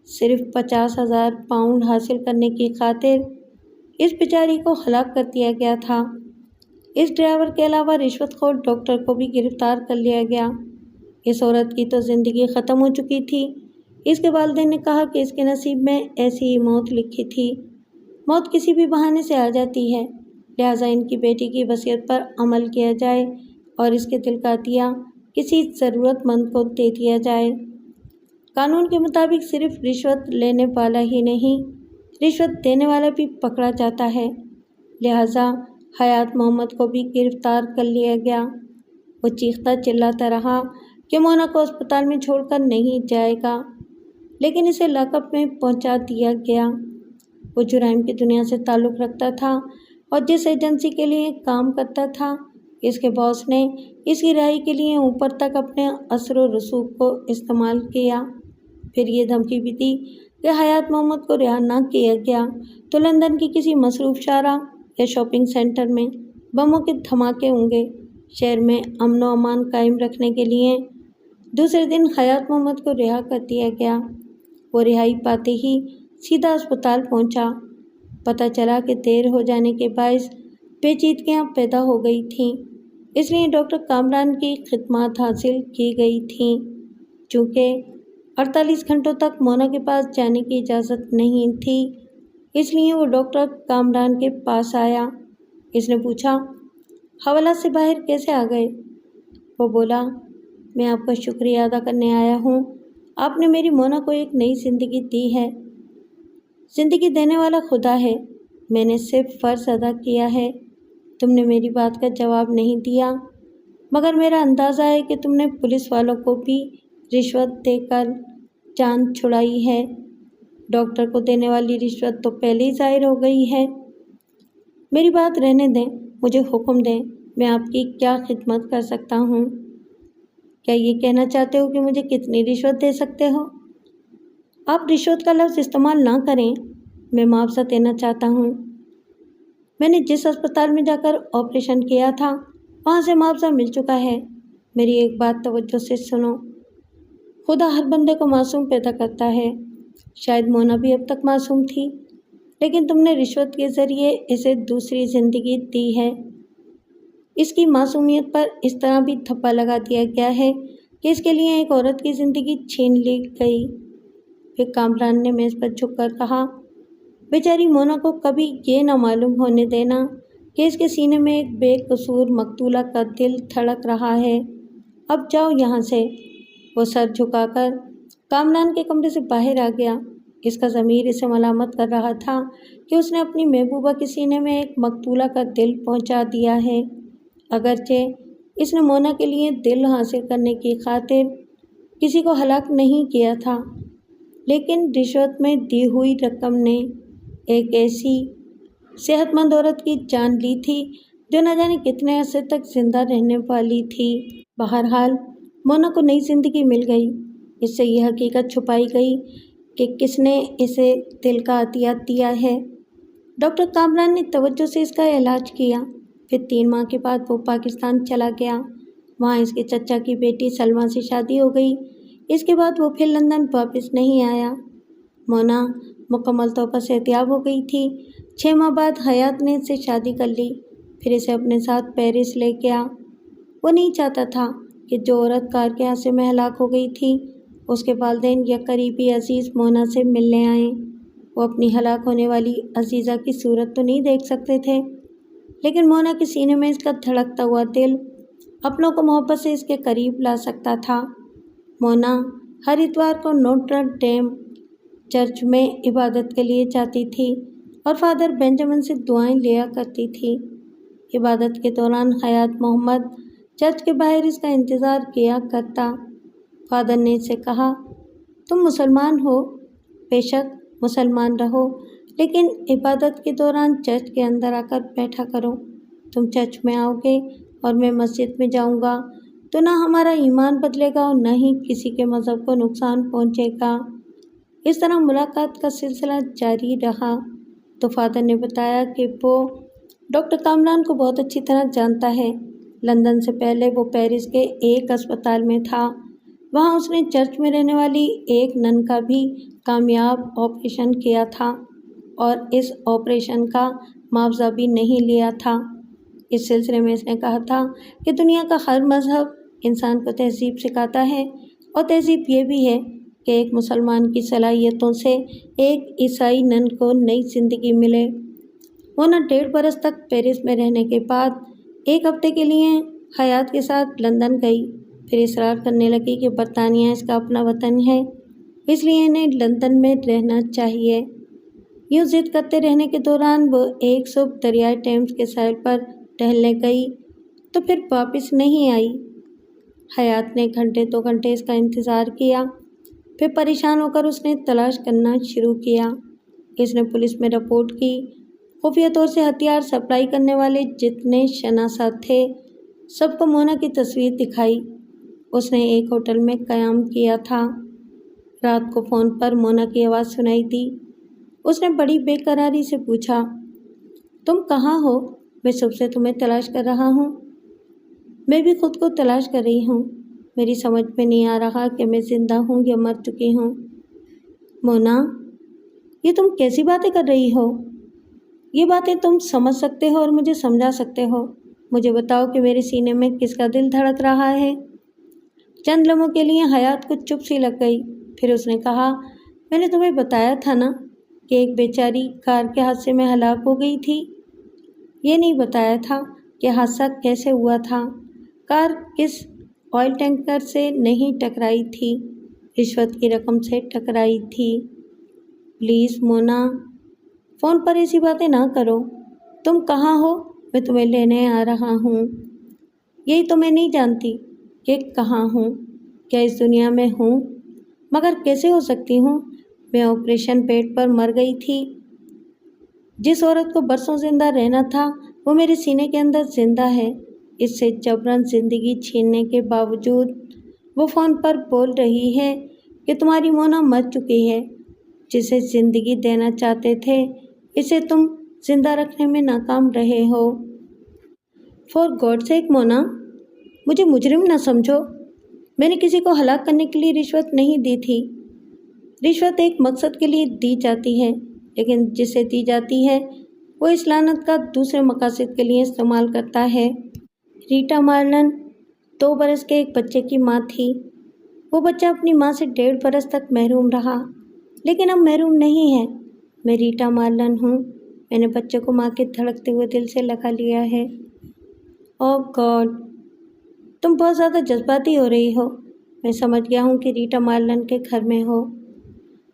صرف 50,000 پاؤنڈ حاصل کرنے کی خاطر اس بیچاری کو ہلاک کر دیا گیا تھا۔ اس ڈرائیور کے علاوہ رشوت خور ڈاکٹر کو بھی گرفتار کر لیا گیا۔ اس عورت کی تو زندگی ختم ہو چکی تھی۔ اس کے والدین نے کہا کہ اس کے نصیب میں ایسی ہی موت لکھی تھی۔ موت کسی بھی بہانے سے آ جاتی ہے، لہٰذا ان کی بیٹی کی وصیت پر عمل کیا جائے اور اس کے دل کا عطیہ کسی ضرورت مند کو دے دیا جائے۔ قانون کے مطابق صرف رشوت لینے والا ہی نہیں، رشوت دینے والا بھی پکڑا جاتا ہے، لہٰذا حیات محمد کو بھی گرفتار کر لیا گیا۔ وہ چیختا چلاتا رہا کہ مونا کو اسپتال میں چھوڑ کر نہیں جائے گا، لیکن اسے لاک اپ میں پہنچا دیا گیا۔ وہ جرائم کی دنیا سے تعلق رکھتا تھا اور جس ایجنسی کے لیے کام کرتا تھا اس کے باس نے اس کی رہائی کے لیے اوپر تک اپنے اثر و رسوخ کو استعمال کیا۔ پھر یہ دھمکی بھی دی کہ حیات محمد کو رہا نہ کیا گیا تو لندن کی کسی مصروف شارع یا شاپنگ سینٹر میں بموں کے دھماکے ہوں گے۔ شہر میں امن و امان قائم رکھنے کے لیے دوسرے دن حیات محمد کو رہا کر دیا گیا۔ وہ رہائی پاتے ہی سیدھا اسپتال پہنچا۔ پتہ چلا کہ دیر ہو جانے کے باعث پیچیدگیاں پیدا ہو گئی تھیں، اس لیے ڈاکٹر کامران کی خدمات حاصل کی گئی تھیں۔ چونکہ 48 گھنٹوں تک مونا کے پاس جانے کی اجازت نہیں تھی، اس لیے وہ ڈاکٹر کامران کے پاس آیا۔ اس نے پوچھا، حوالات سے باہر کیسے آ گئے؟ وہ بولا، میں آپ کا شکریہ ادا کرنے آیا ہوں۔ آپ نے میری مونا کو ایک نئی زندگی دی ہے۔ زندگی دینے والا خدا ہے، میں نے صرف فرض ادا کیا ہے۔ تم نے میری بات کا جواب نہیں دیا، مگر میرا اندازہ ہے کہ تم نے پولیس والوں کو بھی رشوت دے کر جان چھڑائی ہے۔ ڈاکٹر کو دینے والی رشوت تو پہلے ہی ظاہر ہو گئی ہے۔ میری بات رہنے دیں، مجھے حکم دیں، میں آپ کی کیا خدمت کر سکتا ہوں؟ کیا یہ کہنا چاہتے ہو کہ مجھے کتنی رشوت دے سکتے ہو؟ آپ رشوت کا لفظ استعمال نہ کریں، میں معاوضہ دینا چاہتا ہوں۔ میں نے جس اسپتال میں جا کر آپریشن کیا تھا وہاں سے معاوضہ مل چکا ہے۔ میری ایک بات توجہ سے سنو، خدا ہر بندے کو معصوم پیدا کرتا ہے۔ شاید مونا بھی اب تک معصوم تھی، لیکن تم نے رشوت کے ذریعے اسے دوسری زندگی دی ہے۔ اس کی معصومیت پر اس طرح بھی تھپا لگا دیا گیا ہے کہ اس کے لیے ایک عورت کی زندگی چھین لی گئی۔ پھر کامران نے میز پر جھک کر کہا، بیچاری مونا کو کبھی یہ نہ معلوم ہونے دینا کہ اس کے سینے میں ایک بے قصور مقتولہ کا دل دھڑک رہا ہے۔ اب جاؤ یہاں سے۔ وہ سر جھکا کر کامران کے کمرے سے باہر آ گیا۔ اس کا ضمیر اسے ملامت کر رہا تھا کہ اس نے اپنی محبوبہ کے سینے میں ایک مقتولہ کا دل پہنچا دیا ہے، اگرچہ اس نے مونا کے لیے دل حاصل کرنے کی خاطر کسی کو ہلاک نہیں کیا تھا، لیکن رشوت میں دی ہوئی رقم نے ایک ایسی صحت مند عورت کی جان لی تھی جو نہ جانے کتنے عرصے تک زندہ رہنے والی تھی۔ بہرحال مونا کو نئی زندگی مل گئی۔ اس سے یہ حقیقت چھپائی گئی کہ کس نے اسے دل کا عطیہ دیا ہے۔ ڈاکٹر کامران نے توجہ سے اس کا علاج کیا۔ پھر 3 ماہ کے بعد وہ پاکستان چلا گیا۔ وہاں اس کے چچا کی بیٹی سلمیٰ سے شادی ہو گئی۔ اس کے بعد وہ پھر لندن واپس نہیں آیا۔ مونا مکمل طور پر صحتیاب ہو گئی تھی۔ 6 ماہ بعد حیات نے اس سے شادی کر لی، پھر اسے اپنے ساتھ پیرس لے گیا۔ وہ نہیں چاہتا تھا کہ جو عورت کار کے حادثے میں ہلاک ہو گئی تھی اس کے والدین یا قریبی عزیز مونا سے ملنے آئیں۔ وہ اپنی ہلاک ہونے والی عزیزہ کی صورت تو نہیں دیکھ سکتے تھے، لیکن مونا کے سینے میں اس کا دھڑکتا ہوا دل اپنوں کو محبت سے اس کے قریب لا سکتا تھا۔ مونا ہر اتوار کو نوٹر ڈیم چرچ میں عبادت کے لیے جاتی تھی اور فادر بینجامن سے دعائیں لیا کرتی تھی۔ عبادت کے دوران حیات محمد چرچ کے باہر اس کا انتظار کیا کرتا۔ فادر نے اس سے کہا، تم مسلمان ہو، بے شک مسلمان رہو، لیکن عبادت کے دوران چرچ کے اندر آ کر بیٹھا کرو۔ تم چرچ میں آؤ گے اور میں مسجد میں جاؤں گا تو نہ ہمارا ایمان بدلے گا اور نہ ہی کسی کے مذہب کو نقصان پہنچے گا۔ اس طرح ملاقات کا سلسلہ جاری رہا تو فادر نے بتایا کہ وہ ڈاکٹر کامران کو بہت اچھی طرح جانتا ہے۔ لندن سے پہلے وہ پیرس کے ایک اسپتال میں تھا۔ وہاں اس نے چرچ میں رہنے والی ایک نن کا بھی کامیاب آپریشن کیا تھا اور اس آپریشن کا معاوضہ بھی نہیں لیا تھا۔ اس سلسلے میں اس نے کہا تھا کہ دنیا کا ہر مذہب انسان کو تہذیب سکھاتا ہے، اور تہذیب یہ بھی ہے کہ ایک مسلمان کی صلاحیتوں سے ایک عیسائی نن کو نئی زندگی ملے۔ مونا 1.5 برس تک پیرس میں رہنے کے بعد 1 ہفتے کے لیے حیات کے ساتھ لندن گئی۔ پھر اصرار کرنے لگی کہ برطانیہ اس کا اپنا وطن ہے، اس لیے انہیں لندن میں رہنا چاہیے۔ یوں ضد کرتے رہنے کے دوران وہ ایک صبح دریائے ٹیمز کے ساحل پر ٹہلنے گئی تو پھر واپس نہیں آئی۔ حیات نے گھنٹے 2 گھنٹے اس کا انتظار کیا، پھر پریشان ہو کر اس نے تلاش کرنا شروع کیا۔ اس نے پولیس میں رپورٹ کی۔ خفیہ طور سے ہتھیار سپلائی کرنے والے جتنے شناسا تھے سب کو مونا کی تصویر دکھائی۔ اس نے ایک ہوٹل میں قیام کیا تھا۔ رات کو فون پر مونا کی آواز سنائی دی۔ اس نے بڑی بے قراری سے پوچھا، تم کہاں ہو؟ میں صبح سے تمہیں تلاش کر رہا ہوں۔ میں بھی خود کو تلاش کر رہی ہوں۔ میری سمجھ میں نہیں آ رہا کہ میں زندہ ہوں یا مر چکی ہوں۔ مونا، یہ تم کیسی باتیں کر رہی ہو؟ یہ باتیں تم سمجھ سکتے ہو اور مجھے سمجھا سکتے ہو۔ مجھے بتاؤ کہ میرے سینے میں کس کا دل دھڑک رہا ہے۔ چند لمحوں کے لیے حیات کو چپ سی لگ گئی۔ پھر اس نے کہا، میں نے تمہیں بتایا تھا نا کہ ایک بیچاری کار کے حادثے میں ہلاک ہو گئی تھی۔ یہ نہیں بتایا تھا کہ حادثہ کیسے ہوا تھا۔ کار کس آئل ٹینکر سے نہیں ٹکرائی تھی، رشوت کی رقم سے ٹکرائی تھی۔ پلیز مونا، فون پر ایسی باتیں نہ کرو۔ تم کہاں ہو؟ میں تمہیں لینے آ رہا ہوں۔ یہی تو میں نہیں جانتی کہ کہاں ہوں، کیا اس دنیا میں ہوں؟ مگر کیسے ہو سکتی ہوں؟ میں آپریشن پیٹ پر مر گئی تھی۔ جس عورت کو برسوں زندہ رہنا تھا وہ میرے سینے کے اندر زندہ ہے۔ اس سے جبراً زندگی چھیننے کے باوجود وہ فون پر بول رہی ہے کہ تمہاری مونا مر چکی ہے۔ جسے زندگی دینا چاہتے تھے اسے تم زندہ رکھنے میں ناکام رہے ہو۔ فار گاڈ سیک مونا، مجھے مجرم نہ سمجھو۔ میں نے کسی کو ہلاک کرنے کے لیے رشوت نہیں دی تھی۔ رشوت ایک مقصد کے لیے دی جاتی ہے، لیکن جسے دی جاتی ہے وہ اس لعنت کا دوسرے مقاصد کے لیے استعمال کرتا ہے۔ ریٹا مارلن 2 برس کے ایک بچے کی ماں تھی۔ وہ بچہ اپنی ماں سے 1.5 برس تک محروم رہا، لیکن اب محروم نہیں ہے۔ میں ریٹا مارلن ہوں۔ میں نے بچے کو ماں کے دھڑکتے ہوئے دل سے لگا لیا ہے۔ اوہ گاڈ، تم بہت زیادہ جذباتی ہو رہی ہو۔ میں سمجھ گیا ہوں کہ ریٹا مارلن کے گھر میں ہو۔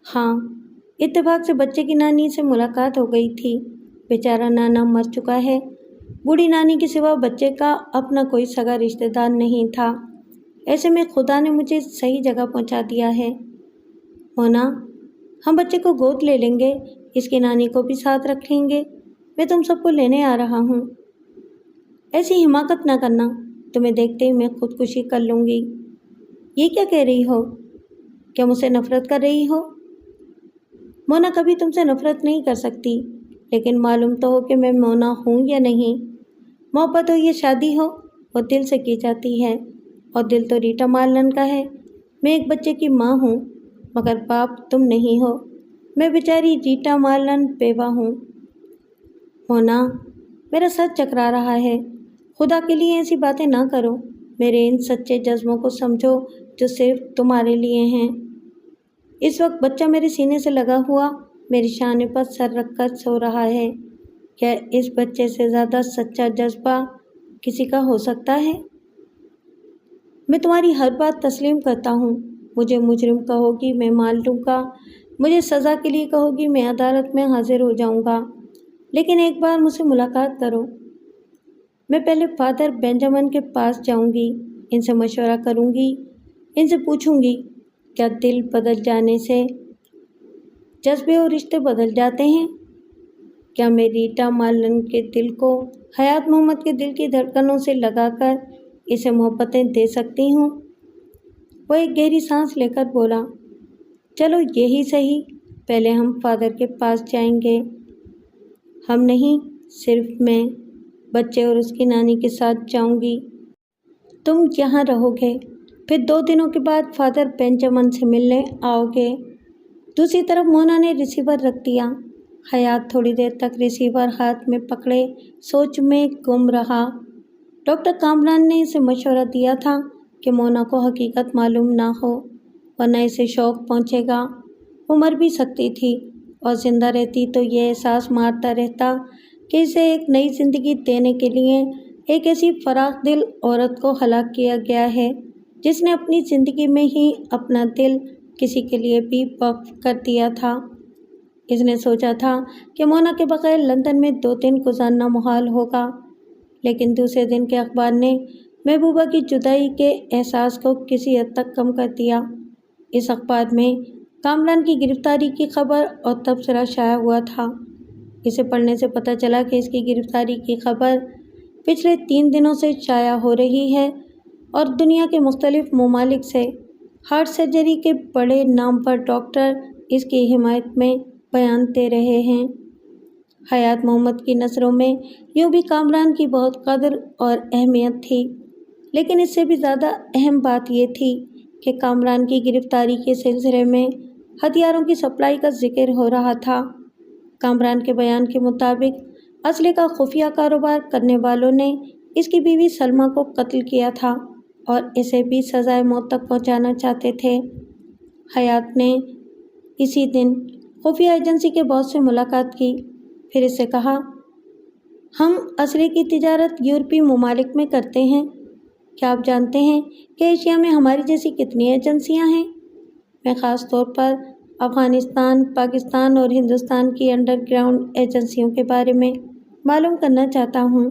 ہاں، اتفاق سے بچے کی نانی سے ملاقات ہو گئی تھی۔ بیچارہ نانا مر چکا ہے۔ بوڑھی نانی کے سوا بچے کا اپنا کوئی سگا رشتہ دار نہیں تھا۔ ایسے میں خدا نے مجھے صحیح جگہ پہنچا دیا ہے۔ مونا، ہم بچے کو گود لے لیں گے، اس کی نانی کو بھی ساتھ رکھ لیں گے۔ میں تم سب کو لینے آ رہا ہوں۔ ایسی حماقت نہ کرنا، تمہیں دیکھتے ہی میں خودکشی کر لوں گی۔ یہ کیا کہہ رہی ہو؟ کیا مجھ سے نفرت کر رہی ہو؟ مونا کبھی تم سے نفرت نہیں کر سکتی، لیکن معلوم تو ہو کہ میں مونا ہوں یا نہیں۔ محبت ہو یا شادی ہو، وہ دل سے کی جاتی ہے، اور دل تو ریٹا مارلن کا ہے۔ میں ایک بچے کی ماں ہوں، مگر باپ تم نہیں ہو۔ میں بیچاری ریٹا مارلن بیوہ ہوں۔ مونا، میرا سر چکرا رہا ہے۔ خدا کے لیے ایسی باتیں نہ کرو۔ میرے ان سچے جذبوں کو سمجھو جو صرف تمہارے لیے ہیں۔ اس وقت بچہ میرے سینے سے لگا ہوا میری شانے پر سر رکھ کر سو رہا ہے۔ کیا اس بچے سے زیادہ سچا جذبہ کسی کا ہو سکتا ہے؟ میں تمہاری ہر بات تسلیم کرتا ہوں۔ مجھے مجرم کہو گی، میں مان لوں گا۔ مجھے سزا کے لیے کہو گی، میں عدالت میں حاضر ہو جاؤں گا۔ لیکن ایک بار مجھ سے ملاقات کرو۔ میں پہلے فادر بینجامن کے پاس جاؤں گی، ان سے مشورہ کروں گی، ان سے پوچھوں گی کیا دل بدل جانے سے جذبے اور رشتے بدل جاتے ہیں؟ کیا میں ریٹا مارلن کے دل کو حیات محمد کے دل کی دھڑکنوں سے لگا کر اسے محبتیں دے سکتی ہوں؟ وہ ایک گہری سانس لے کر بولا، چلو یہی صحیح، پہلے ہم فادر کے پاس جائیں گے۔ ہم نہیں، صرف میں بچے اور اس کی نانی کے ساتھ جاؤں گی۔ تم یہاں رہو گے، پھر 2 دنوں کے بعد فادر بینجامن سے ملنے آؤ گے۔ دوسری طرف مونا نے ریسیور رکھ دیا۔ حیات تھوڑی دیر تک ریسیور ہاتھ میں پکڑے سوچ میں گم رہا۔ ڈاکٹر کامران نے اسے مشورہ دیا تھا کہ مونا کو حقیقت معلوم نہ ہو، ورنہ اسے شوق پہنچے گا۔ وہ مر بھی سکتی تھی، اور زندہ رہتی تو یہ احساس مارتا رہتا کہ اسے ایک نئی زندگی دینے کے لیے ایک ایسی فراخ دل عورت کو ہلاک کیا گیا ہے جس نے اپنی زندگی میں ہی اپنا دل کسی کے لیے بھی وقف کر دیا تھا۔ اس نے سوچا تھا کہ مونا کے بغیر لندن میں 2 دن گزارنا محال ہوگا، لیکن دوسرے دن کے اخبار نے محبوبہ کی جدائی کے احساس کو کسی حد تک کم کر دیا۔ اس اخبار میں کامران کی گرفتاری کی خبر اور تبصرہ شائع ہوا تھا۔ اسے پڑھنے سے پتہ چلا کہ اس کی گرفتاری کی خبر پچھلے 3 دنوں سے شائع ہو رہی ہے اور دنیا کے مختلف ممالک سے ہارٹ سرجری کے بڑے نام پر ڈاکٹر اس کی حمایت میں بیان دے رہے ہیں۔ حیات محمد کی نثروں میں یوں بھی کامران کی بہت قدر اور اہمیت تھی، لیکن اس سے بھی زیادہ اہم بات یہ تھی کہ کامران کی گرفتاری کے سلسلے میں ہتھیاروں کی سپلائی کا ذکر ہو رہا تھا۔ کامران کے بیان کے مطابق اسلحے کا خفیہ کاروبار کرنے والوں نے اس کی بیوی سلمیٰ کو قتل کیا تھا اور اسے بھی سزائے موت تک پہنچانا چاہتے تھے۔ حیات نے اسی دن خفیہ ایجنسی کے باس سے ملاقات کی، پھر اس سے کہا، ہم اسلحے کی تجارت یورپی ممالک میں کرتے ہیں۔ کیا آپ جانتے ہیں کہ ایشیا میں ہماری جیسی کتنی ایجنسیاں ہیں؟ میں خاص طور پر افغانستان، پاکستان اور ہندوستان کی انڈر گراؤنڈ ایجنسیوں کے بارے میں معلوم کرنا چاہتا ہوں۔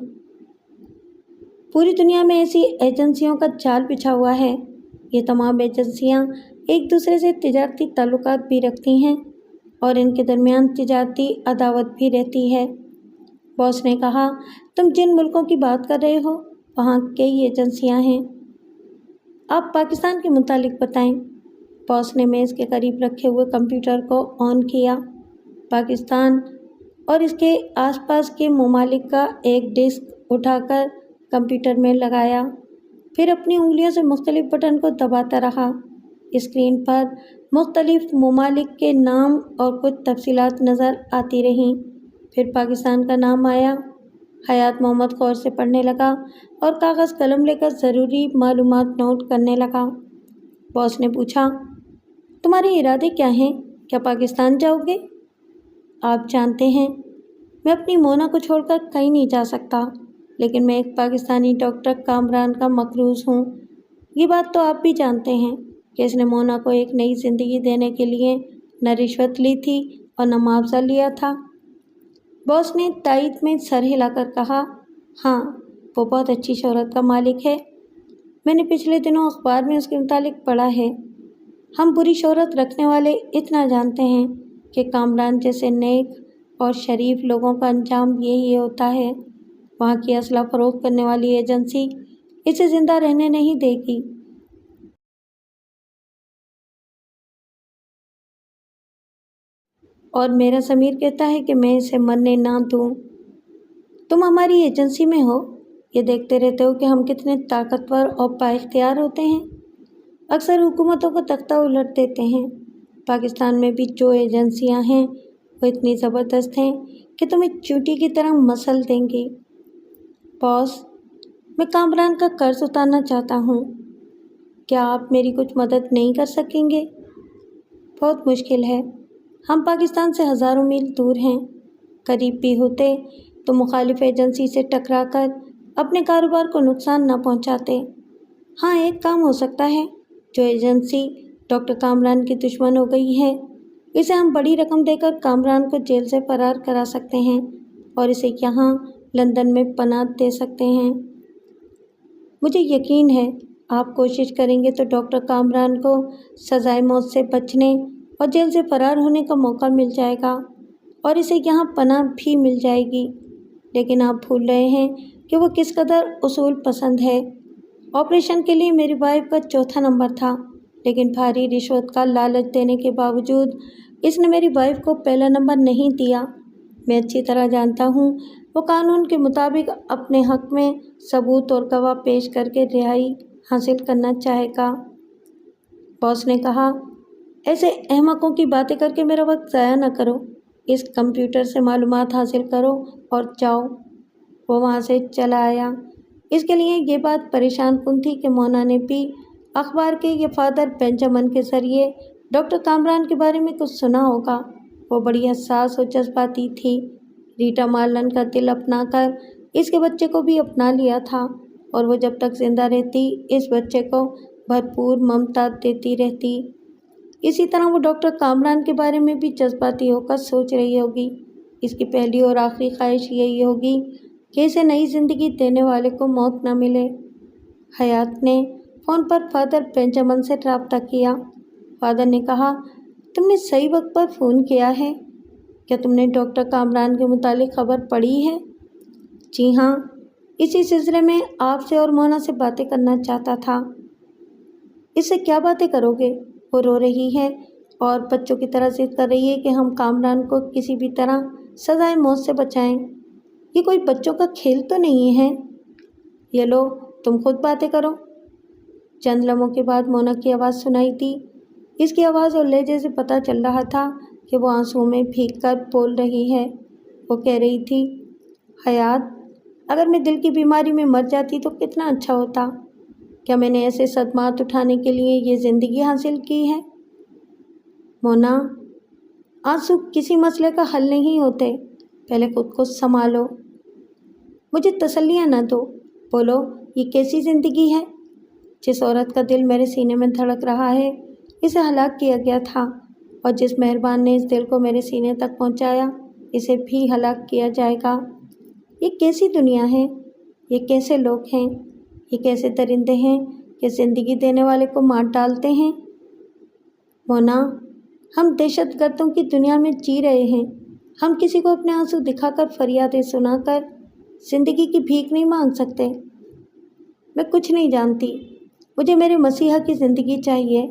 پوری دنیا میں ایسی ایجنسیوں کا جال بچھا ہوا ہے۔ یہ تمام ایجنسیاں ایک دوسرے سے تجارتی تعلقات بھی رکھتی ہیں اور ان کے درمیان تجارتی عداوت بھی رہتی ہے۔ باس نے کہا، تم جن ملکوں کی بات کر رہے ہو وہاں کئی ایجنسیاں ہیں۔ آپ پاکستان کے متعلق بتائیں۔ باس نے میز کے قریب رکھے ہوئے کمپیوٹر کو آن کیا۔ پاکستان اور اس کے آس پاس کے ممالک کا ایک ڈسک اٹھا کر کمپیوٹر میں لگایا، پھر اپنی انگلیوں سے مختلف بٹن کو دباتا رہا۔ اسکرین پر مختلف ممالک کے نام اور کچھ تفصیلات نظر آتی رہیں۔ پھر پاکستان کا نام آیا۔ حیات محمد غور سے پڑھنے لگا اور کاغذ قلم لے کر ضروری معلومات نوٹ کرنے لگا۔ باس نے پوچھا، تمہارے ارادے کیا ہیں؟ کیا پاکستان جاؤ گے؟ آپ جانتے ہیں میں اپنی مونا کو چھوڑ کر کہیں نہیں جا سکتا، لیکن میں ایک پاکستانی ڈاکٹر کامران کا مقروض ہوں۔ یہ بات تو آپ بھی جانتے ہیں کہ اس نے مونا کو ایک نئی زندگی دینے کے لیے نہ رشوت لی تھی اور نہ معاوضہ لیا تھا۔ باس نے تائید میں سر ہلا کر کہا، ہاں، وہ بہت اچھی شہرت کا مالک ہے۔ میں نے پچھلے دنوں اخبار میں اس کے متعلق پڑھا ہے۔ ہم بری شہرت رکھنے والے اتنا جانتے ہیں کہ کامران جیسے نیک اور شریف لوگوں کا انجام یہی ہوتا ہے۔ وہاں کی اسلحہ فروخت کرنے والی ایجنسی اسے زندہ رہنے نہیں دے گی۔ اور میرا ضمیر کہتا ہے کہ میں اسے مرنے نہ دوں۔ تم ہماری ایجنسی میں ہو، یہ دیکھتے رہتے ہو کہ ہم کتنے طاقتور اور بااختیار ہوتے ہیں۔ اکثر حکومتوں کو تختہ الٹ دیتے ہیں۔ پاکستان میں بھی جو ایجنسیاں ہیں وہ اتنی زبردست ہیں کہ تمہیں چونٹی کی طرح مسل دیں گی۔ باس، میں کامران کا قرض اتارنا چاہتا ہوں۔ کیا آپ میری کچھ مدد نہیں کر سکیں گے؟ بہت مشکل ہے۔ ہم پاکستان سے ہزاروں میل دور ہیں۔ قریب بھی ہوتے تو مخالف ایجنسی سے ٹکرا کر اپنے کاروبار کو نقصان نہ پہنچاتے۔ ہاں، ایک کام ہو سکتا ہے۔ جو ایجنسی ڈاکٹر کامران کی دشمن ہو گئی ہے، اسے ہم بڑی رقم دے کر کامران کو جیل سے فرار کرا سکتے ہیں اور اسے یہاں لندن میں پناہ دے سکتے ہیں۔ مجھے یقین ہے آپ کوشش کریں گے تو ڈاکٹر کامران کو سزائے موت سے بچنے اور جیل سے فرار ہونے کا موقع مل جائے گا اور اسے یہاں پناہ بھی مل جائے گی۔ لیکن آپ بھول رہے ہیں کہ وہ کس قدر اصول پسند ہے۔ آپریشن کے لیے میری وائف کا چوتھا نمبر تھا، لیکن بھاری رشوت کا لالچ دینے کے باوجود اس نے میری وائف کو پہلا نمبر نہیں دیا۔ میں اچھی طرح جانتا ہوں وہ قانون کے مطابق اپنے حق میں ثبوت اور گواہ پیش کر کے رہائی حاصل کرنا چاہے گا۔ باس نے کہا، ایسے احمقوں کی باتیں کر کے میرا وقت ضائع نہ کرو۔ اس کمپیوٹر سے معلومات حاصل کرو اور جاؤ۔ وہ وہاں سے چلا آیا۔ اس کے لیے یہ بات پریشان کن تھی کہ مونا نے بھی اخبار کے یا فادر بینجامن کے ذریعے ڈاکٹر کامران کے بارے میں کچھ سنا ہوگا۔ وہ بڑی حساس اور جذباتی تھی۔ ریٹا مارلن کا دل اپنا کر اس کے بچے کو بھی اپنا لیا تھا اور وہ جب تک زندہ رہتی اس بچے کو بھرپور ممتا دیتی رہتی۔ اسی طرح وہ ڈاکٹر کامران کے بارے میں بھی جذباتی ہو کر سوچ رہی ہوگی۔ اس کی پہلی اور آخری خواہش یہی ہوگی کہ اسے نئی زندگی دینے والے کو موت نہ ملے۔ حیات نے فون پر فادر بینجامن سے رابطہ کیا۔ فادر نے کہا، تم نے صحیح وقت پر فون کیا ہے۔ کیا تم نے ڈاکٹر کامران کے متعلق خبر پڑھی ہے؟ جی ہاں، اسی سلسلے میں آپ سے اور مونا سے باتیں کرنا چاہتا تھا۔ اس سے کیا باتیں کرو گے؟ وہ رو رہی ہے اور بچوں کی طرح ضد کر رہی ہے کہ ہم کامران کو کسی بھی طرح سزائے موت سے بچائیں۔ یہ کوئی بچوں کا کھیل تو نہیں ہے۔ یہ لو، تم خود باتیں کرو۔ چند لمحوں کے بعد مونا کی آواز سنائی دی۔ اس کی آواز اور لہجے سے پتہ چل رہا تھا کہ وہ آنسوؤں میں بھیگ کر بول رہی ہے۔ وہ کہہ رہی تھی، حیات، اگر میں دل کی بیماری میں مر جاتی تو کتنا اچھا ہوتا۔ کیا میں نے ایسے صدمات اٹھانے کے لیے یہ زندگی حاصل کی ہے؟ مونا، آنسو کسی مسئلے کا حل نہیں ہوتے، پہلے خود کو سنبھالو۔ مجھے تسلیاں نہ دو، بولو یہ کیسی زندگی ہے؟ جس عورت کا دل میرے سینے میں دھڑک رہا ہے اسے ہلاک کیا گیا تھا، اور جس مہربان نے اس دل کو میرے سینے تک پہنچایا اسے بھی ہلاک کیا جائے گا۔ یہ کیسی دنیا ہے؟ یہ کیسے لوگ ہیں؟ یہ کیسے درندے ہیں کہ زندگی دینے والے کو مار ڈالتے ہیں؟ مونا، ہم دہشت گردوں کی دنیا میں جی رہے ہیں۔ ہم کسی کو اپنے آنسو دکھا کر فریادیں سنا کر زندگی کی بھیک نہیں مانگ سکتے۔ میں کچھ نہیں جانتی، مجھے میرے مسیحا کی زندگی چاہیے۔